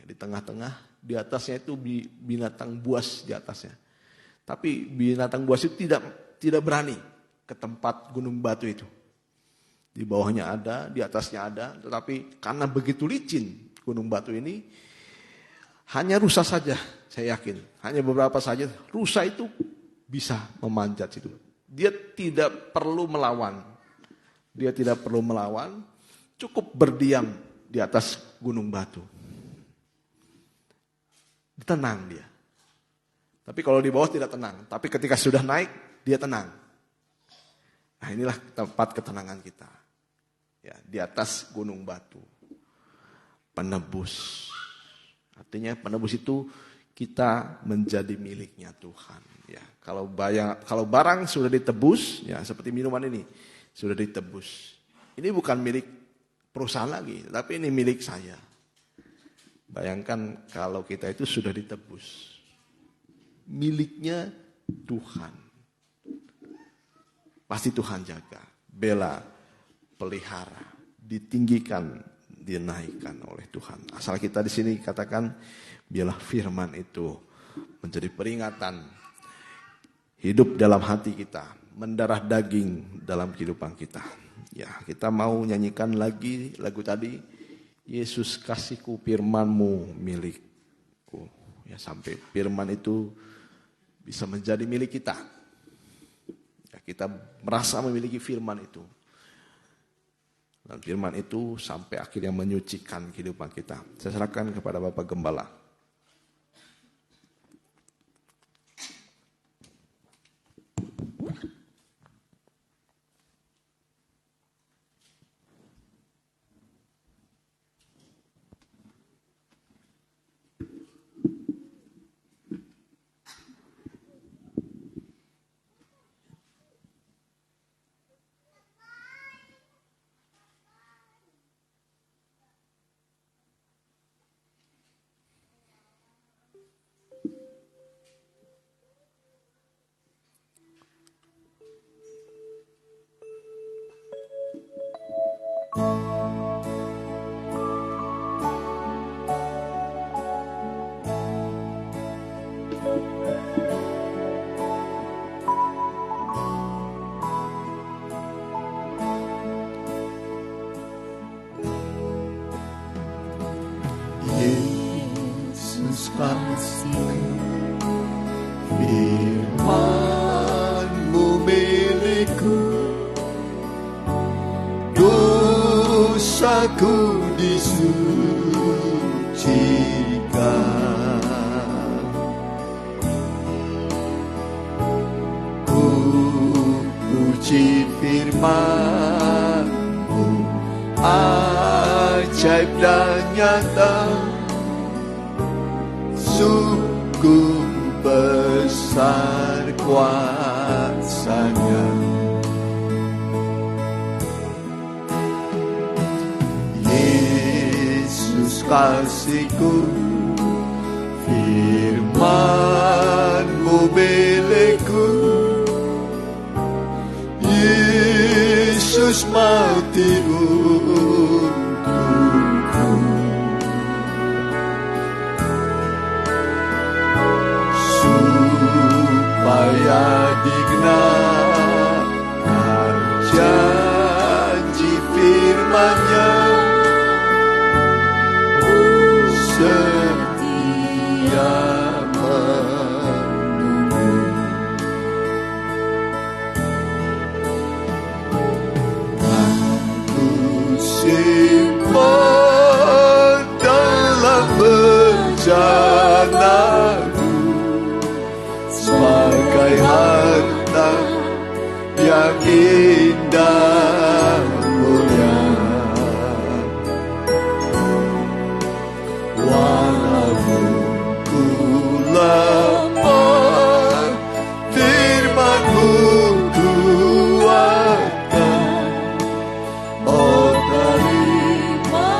di tengah-tengah, di atasnya itu binatang buas di atasnya. Tapi binatang buas itu tidak berani ke tempat gunung batu itu. Di bawahnya ada, di atasnya ada, tetapi karena begitu licin gunung batu ini, hanya rusa saja, saya yakin, hanya beberapa saja rusa itu bisa memanjat situ. Dia tidak perlu melawan, cukup berdiam di atas gunung batu. Tenang dia. Tapi kalau di bawah tidak tenang. Tapi ketika sudah naik, dia tenang. Nah inilah tempat ketenangan kita. Ya, di atas gunung batu. Penebus. Artinya penebus itu kita menjadi miliknya Tuhan. Ya, kalau barang sudah ditebus, ya seperti minuman ini, sudah ditebus. Ini bukan milik perusahaan lagi, tapi ini milik saya. Bayangkan kalau kita itu sudah ditebus. Miliknya Tuhan. Pasti Tuhan jaga, bela, pelihara, ditinggikan, dinaikkan oleh Tuhan. Asal kita di sini katakan, biarlah firman itu menjadi peringatan hidup dalam hati kita, mendarah daging dalam kehidupan kita. Ya, kita mau nyanyikan lagi lagu tadi, Yesus kasihku firman-Mu milikku. Ya, sampai firman itu bisa menjadi milik kita. Ya, kita merasa memiliki firman itu. Dan firman itu sampai akhirnya menyucikan kehidupan kita. Saya serahkan kepada Bapak Gembala. Yesus kasih firman-Mu milikku, dosaku disucikan. Ku puji firman-Mu, ajaib dan nyata, sungguh besar kuasa-Nya. Yesus kasihku, firman-Mu milikku, Yesus mati untukku, supaya digenapi janji firman-Nya, yang indah mulia. Walaupun ku lemah, firman-Mu kuatkan. Oh, terima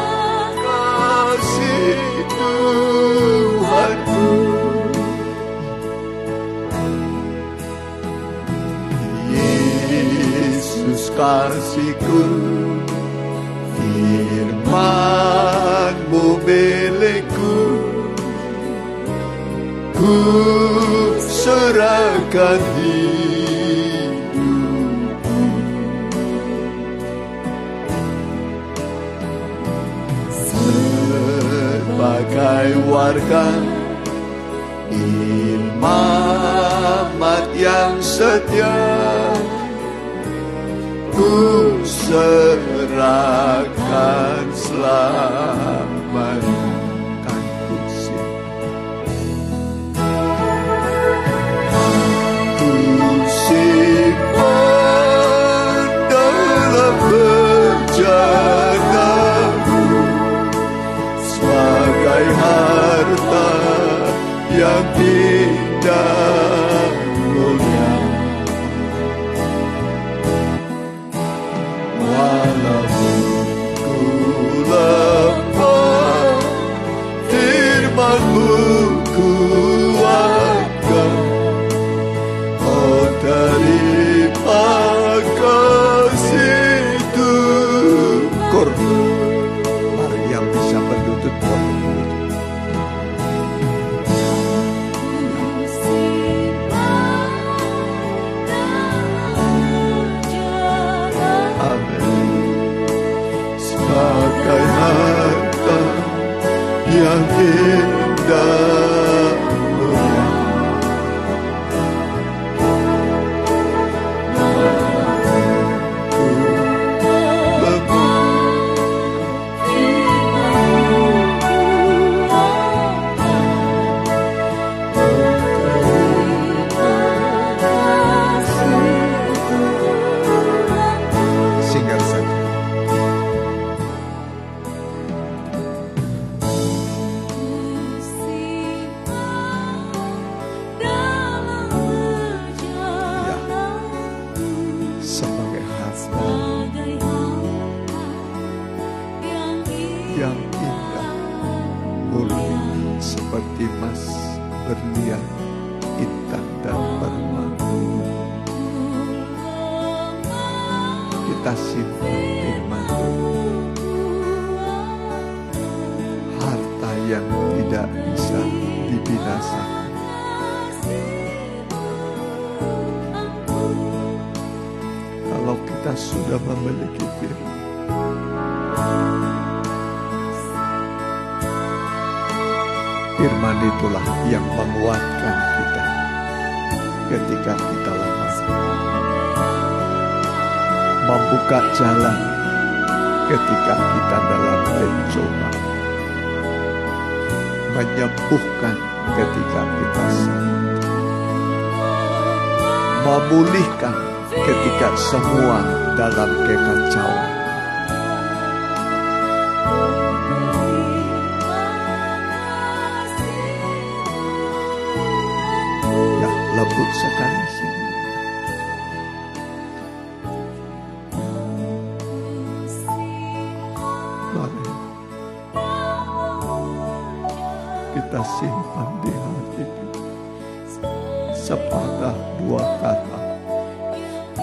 kasih Tuhanku. Yesus kasihku, firman-Mu milikku, ku serahkan hidupku. Sebagai warga imamat yang setia, ku serahkan selamanya. Kan ku simpan dalam bejana-Mu sebagai harta yang indah mulia. Walaupun ku lemah, firman-Mu kuatkan. Oh, terima kasih Tuhan. Mari yang bisa berlutut berlutut. Sebagai harta yang indah mulia. Singkat saja. Sebagai harta yang indah mulia, seperti emas, berlian, intan dan permata. Kita simpan firman-Mu, harta yang tidak bisa dibinasakan. Kalau kita sudah memiliki firman, firman itulah yang menguatkan kita ketika kita lemah, membuka jalan ketika kita dalam pencobaan, menyembuhkan ketika kita sakit, memulihkan ketika semua dalam kekacauan. Ya, lembut sekali sini. Mari kita simpan di hati sepatah dua kata.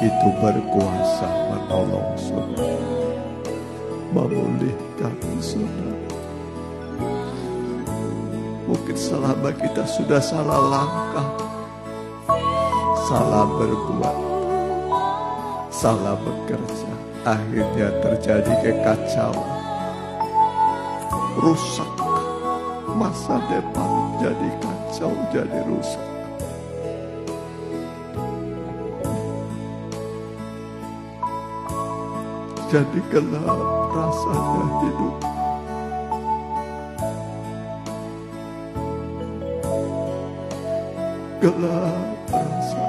Itu berkuasa menolong saudara, memulihkan saudara. Mungkin selama kita sudah salah langkah, salah berbuat, salah bekerja, akhirnya terjadi kekacauan, rusak, masa depan jadi kacau, jadi rusak. Jadi gelap rasanya hidup. Gelap rasa.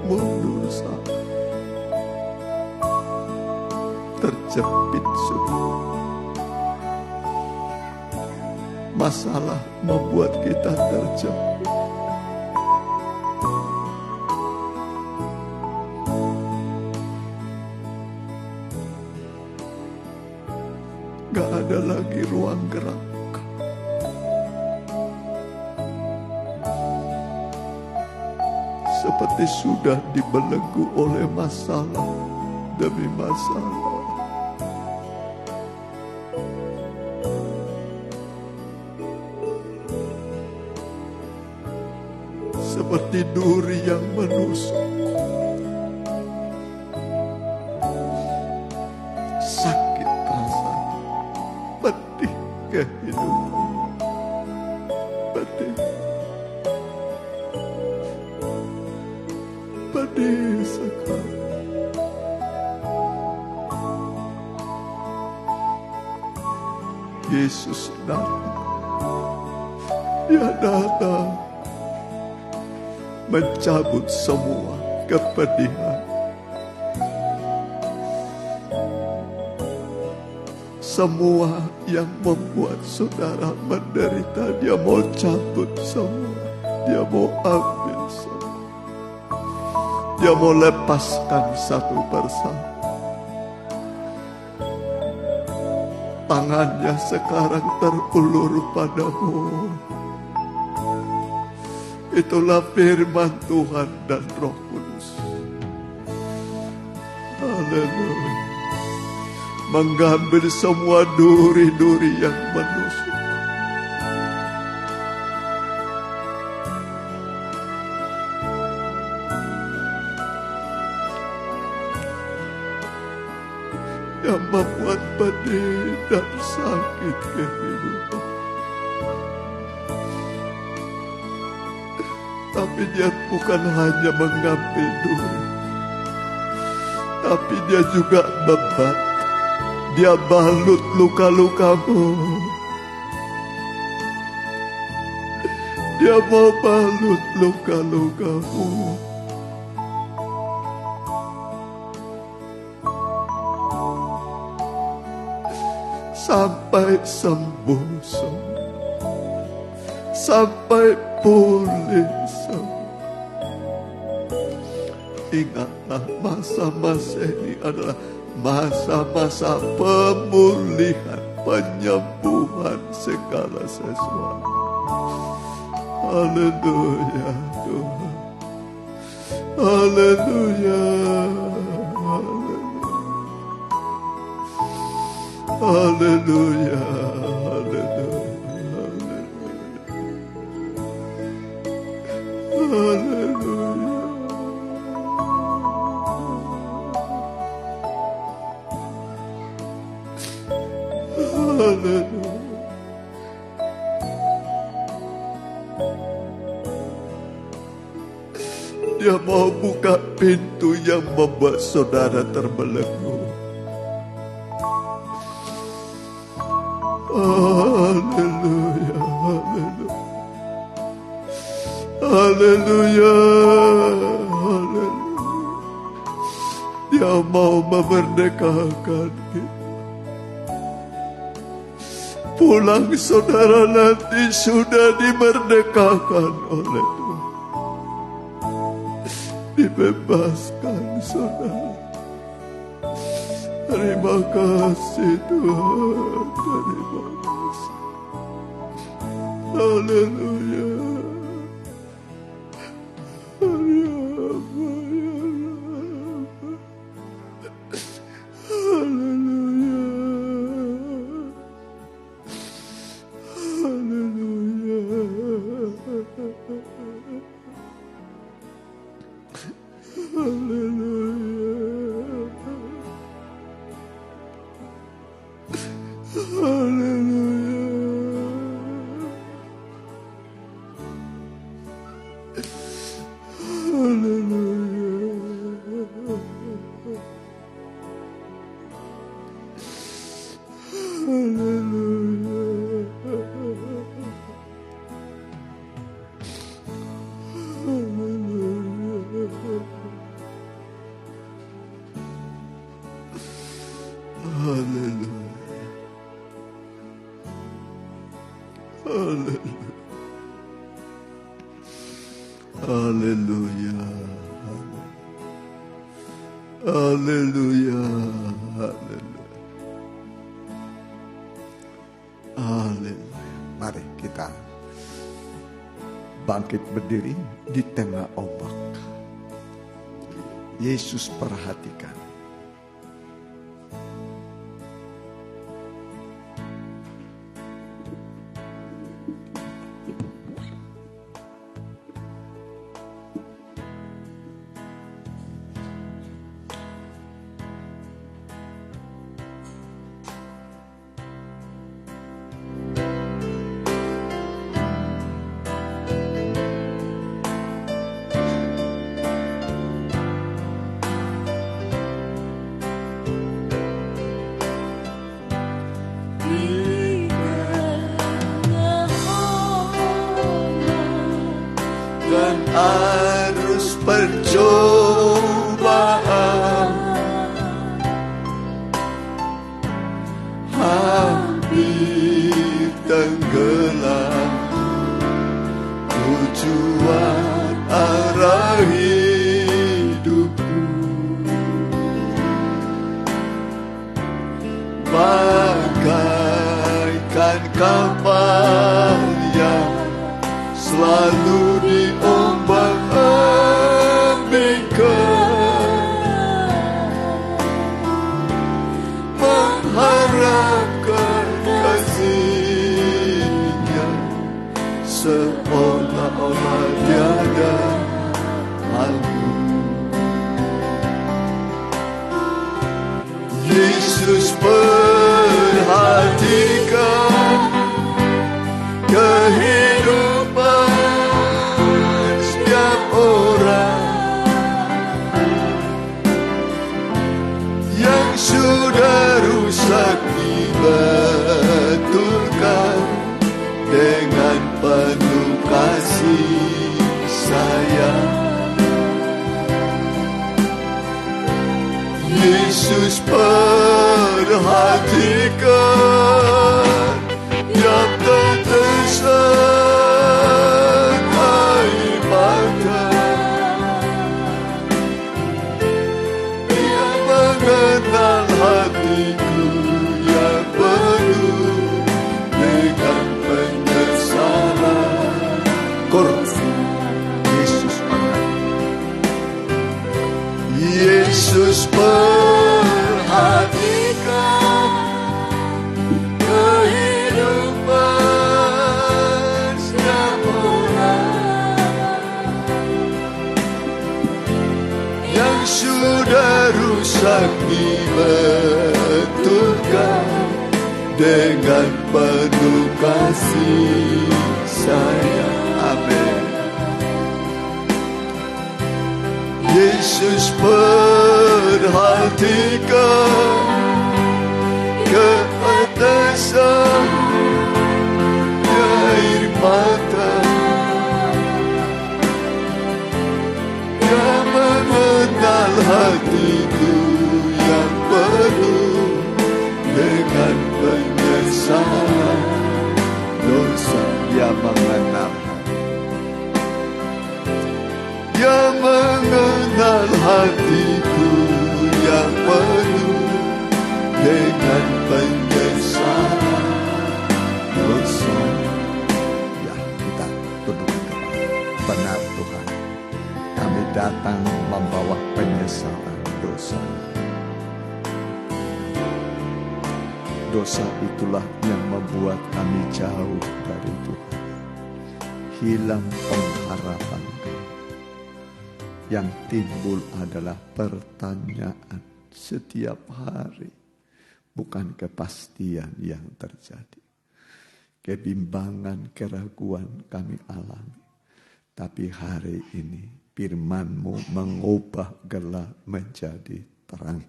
mundur salah. Terjepit sudah. Masalah membuat kita terjepit. Gak ada lagi ruang gerak. Seperti sudah dibelenggu oleh masalah demi masalah. Seperti duri yang menusuk. Sakit rasanya. Pedih kehidupan. Pedih. Pedih sekali. Yesus datang. Dia datang mencabut semua kepedihan, semua yang membuat saudara menderita. Dia mau cabut semua. Dia mau ambil semua. Dia mau lepaskan satu persatu. Tangannya sekarang terulur padamu. Itulah firman Tuhan dan Roh Kudus. Haleluya. Mengambil semua duri-duri yang menusuk. Yang membuat pedih dan sakit kehidupan. Tapi dia bukan hanya mengambil duri, tapi dia juga bebat. Dia balut luka-lukamu. Dia mau balut luka-lukamu. Sampai sembuh semua. Sampai pulih semua. Ingatlah masa-masa ini adalah masa-masa pemulihan, penyembuhan segala sesuatu. Haleluya Tuhan. Haleluya. Haleluya. Dia mau buka pintu yang membuat saudara terbelenggu. Haleluya, haleluya. Haleluya, haleluya. Dia mau memerdekakan kita. Pulang saudara nanti sudah dimerdekakan oleh Tuhan. Dibebaskan saudara. Terima kasih Tuhan. Terima kasih. Haleluya. Hallelujah. Haleluya. Haleluya. Haleluya. Mari kita bangkit berdiri di tengah ombak. Yesus perhatikan. Arus percobaan hampir tenggelam, tujuan arah hidupku bagaikan kapal yang selalu diombang-ambingkan, mengharapkan kasih-Nya seolah-olah tiada halku. Yesus perhatikan kehidupan setiap orang yang sudah rusak, dibetulkan dengan penuh kasih sayang. Yesus perhatikan yang tetesan air mata, Dia mengenal hatiku yang penuh dengan penyesalan. Yesus perhatikan kehidupan setiap orang yang sudah rusak, dibetulkan dengan penuh kasih sayang. Amin. Yesus perhatikan ketetesan air mata, Dia mengenal hatiku yang penuh dengan penyesalan dosa. Dia mengenal, Dia mengenal hatiku yang penuh dengan penyesalan dosa. Ya, kita tunduk kepala. Benar Tuhan, kami datang membawa penyesalan dosa. Dosa itulah yang membuat kami jauh dari Tuhan, hilang pengharapan. Yang timbul adalah pertanyaan setiap hari, bukan kepastian yang terjadi. Kebimbangan, keraguan kami alami. Tapi hari ini firman-Mu mengubah gelap menjadi terang.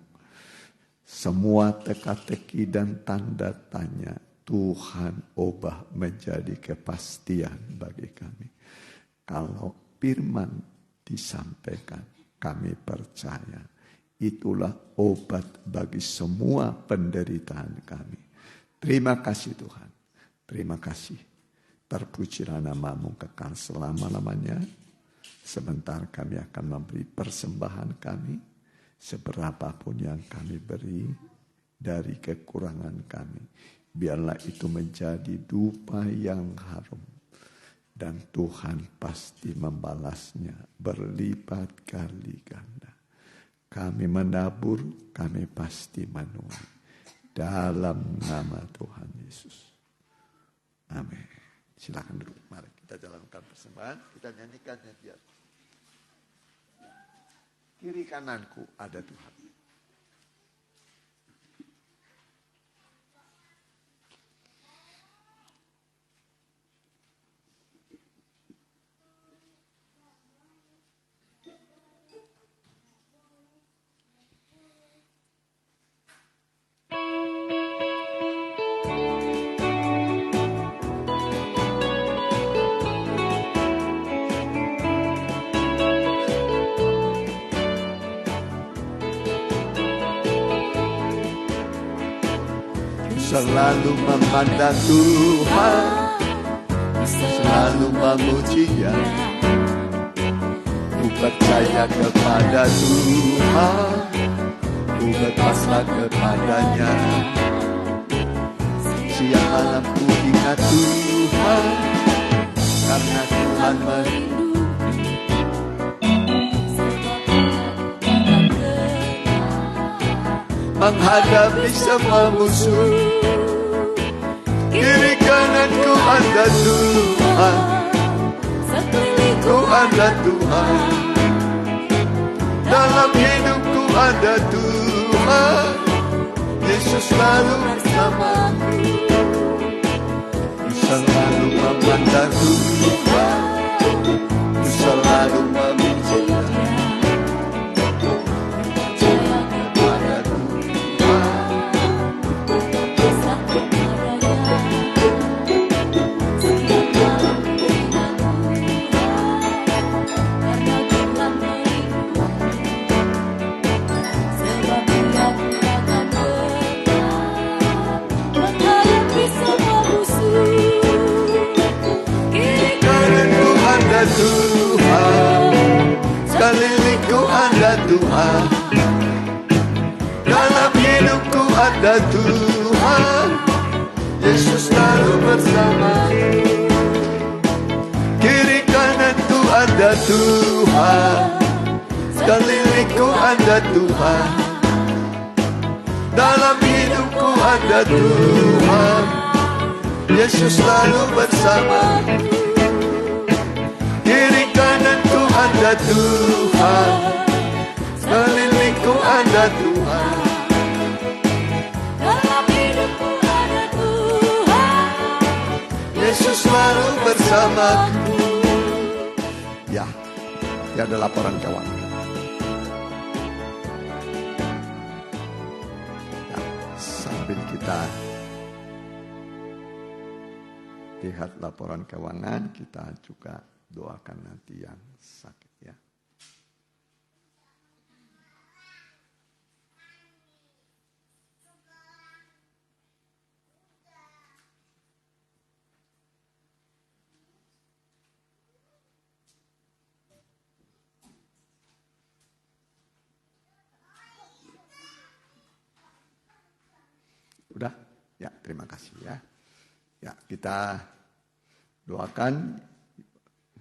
Semua teka-teki dan tanda tanya Tuhan ubah menjadi kepastian bagi kami. Kalau firman disampaikan, kami percaya itulah obat bagi semua penderitaan kami. Terima kasih Tuhan. Terima kasih. Terpujilah nama-Mu kekal selama-lamanya. Sebentar kami akan memberi persembahan kami, seberapapun yang kami beri dari kekurangan kami. Biarlah itu menjadi dupa yang harum. Dan Tuhan pasti membalasnya berlipat kali ganda. Kami menabur, kami pasti menuai. Dalam nama Tuhan Yesus. Amin. Silakan duduk. Mari kita jalankan persembahan. Kita nyanyikan nyanyian. Kiri kananku ada Tuhan. Selalu memandang Tuhan, selalu memuji-Nya. Ku percaya kepada Tuhan, ku berpasrah kepada-Nya. Siang malam ku ingat Tuhan, karena Tuhan menghadapi semua musuh. Kiri kananku ada Tuhan, sekelilingku ada Tuhan. Dalam hidupku ada Tuhan, Yesus selalu bersamaku. Selalu memandang Tuhan, selalu memuji-Nya. Tuhan, sekelilingku ada Tuhan. Dalam hidupku ada Tuhan, Yesus selalu bersamaku. Kiri kananku ada Tuhan, sekelilingku ada Tuhan. Dalam hidupku ada Tuhan, Yesus selalu bersamaku. Kiri kananku ada Tuhan, sekelilingku ada Tuhan. Dalam hidupku ada Tuhan, Yesus selalu bersamaku. Ya, ada laporan kawan. Ya, sambil kita lihat laporan keuangan, kita juga doakan nanti yang sakit ya. Udah? Ya, terima kasih ya. Ya, kita doakan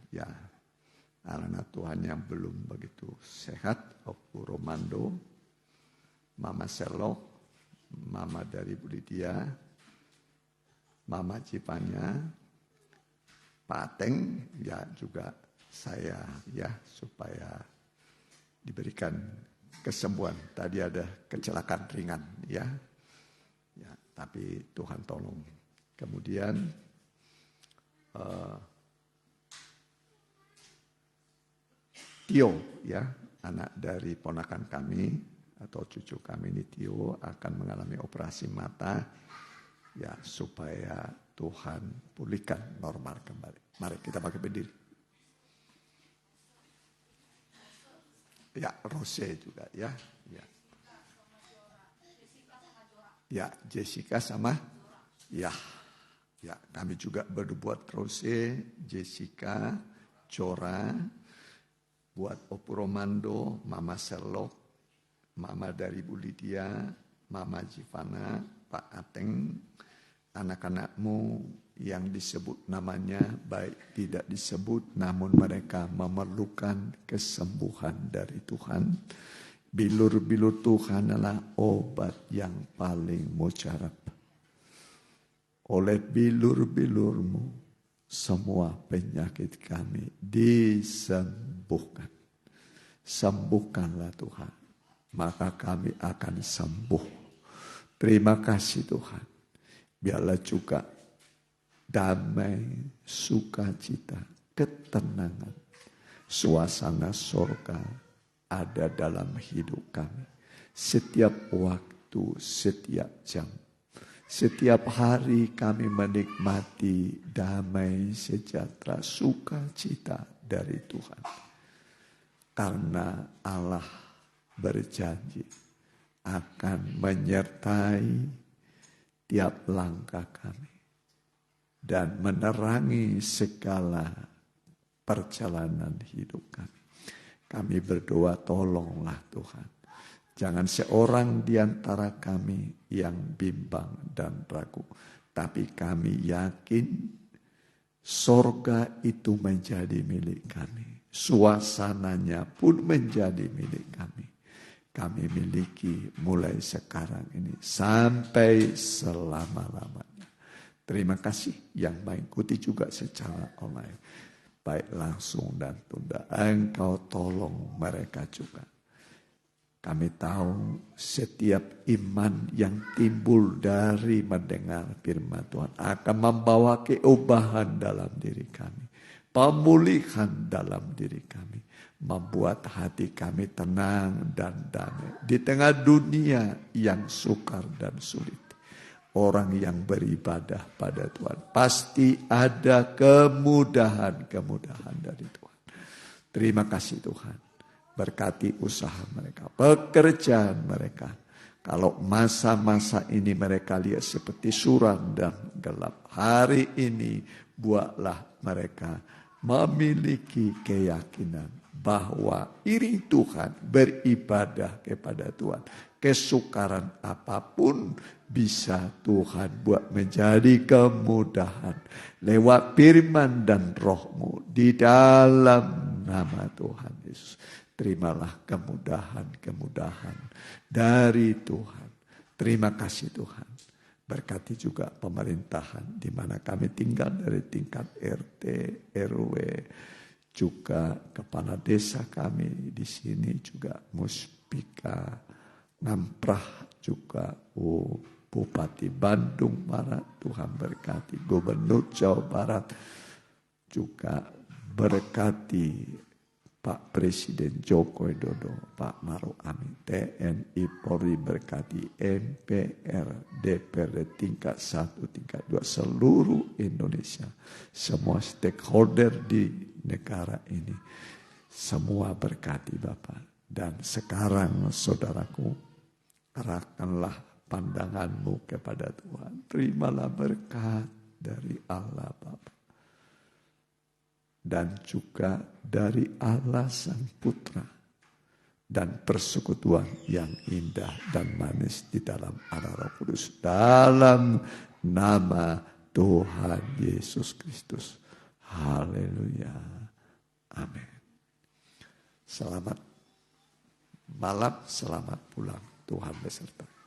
ya anak Tuhan yang belum begitu sehat, Opu Romando, Mama Selok, Mama dari Bu Lydia, Mama Cipanya, Pak Ateng, ya juga saya ya supaya diberikan kesembuhan. Tadi ada kecelakaan ringan ya, tapi Tuhan tolong. Kemudian Tio ya, anak dari ponakan kami atau cucu kami ini Tio akan mengalami operasi mata ya supaya Tuhan pulihkan normal kembali. Mari kita pakai berdiri. Ya, Rose juga ya. Ya. Ya, Jessica sama ya. Ya, kami juga berbuat Rose, Jessica, Cora, buat Opu Romando, Mama Serlok, Mama dari Bu Lydia, Mama Jivana, Pak Ateng, anak-anakmu yang disebut namanya baik tidak disebut, namun mereka memerlukan kesembuhan dari Tuhan. Bilur-bilur Tuhan adalah obat yang paling mujarab. Oleh bilur-bilurmu, semua penyakit kami disembuhkan. Sembuhkanlah Tuhan, maka kami akan sembuh. Terima kasih Tuhan. Biarlah juga damai, sukacita, ketenangan, suasana surga ada dalam hidup kami. Setiap waktu, setiap jam. Setiap hari kami menikmati damai, sejahtera, sukacita dari Tuhan. Karena Allah berjanji akan menyertai tiap langkah kami dan menerangi segala perjalanan hidup kami. Kami berdoa, tolonglah Tuhan. Jangan seorang di antara kami yang bimbang dan ragu. Tapi kami yakin sorga itu menjadi milik kami. Suasananya pun menjadi milik kami. Kami miliki mulai sekarang ini sampai selama-lamanya. Terima kasih yang mengikuti juga secara online. Baik langsung dan tunda. Engkau tolong mereka juga. Kami tahu setiap iman yang timbul dari mendengar firman Tuhan akan membawa keubahan dalam diri kami. Pemulihan dalam diri kami. Membuat hati kami tenang dan damai. Di tengah dunia yang sukar dan sulit. Orang yang beribadah pada Tuhan. Pasti ada kemudahan-kemudahan dari Tuhan. Terima kasih Tuhan. Berkati usaha mereka, pekerjaan mereka. Kalau masa-masa ini mereka lihat seperti suram dan gelap. Hari ini buatlah mereka memiliki keyakinan bahwa iri Tuhan, beribadah kepada Tuhan. Kesukaran apapun bisa Tuhan buat menjadi kemudahan. Lewat firman dan roh-Mu di dalam nama Tuhan Yesus. Terimalah kemudahan-kemudahan dari Tuhan. Terima kasih Tuhan. Berkati juga pemerintahan di mana kami tinggal dari tingkat RT, RW, juga kepala desa kami di sini juga Muspika, Namprah juga Bupati Bandung Barat, Tuhan berkati Gubernur Jawa Barat, juga berkati Pak Presiden Joko Widodo, Pak Maruf Amin, TNI Polri berkati, MPR, DPRD tingkat 1, tingkat 2, seluruh Indonesia. Semua stakeholder di negara ini. Semua berkati Bapak. Dan sekarang saudaraku, arahkanlah pandanganmu kepada Tuhan. Terimalah berkat dari Allah Bapa. Dan juga dari Allah Sang Putra. Dan persekutuan yang indah dan manis di dalam Allah Roh Kudus. Dalam nama Tuhan Yesus Kristus. Haleluya. Amin. Selamat malam, selamat pulang. Tuhan beserta.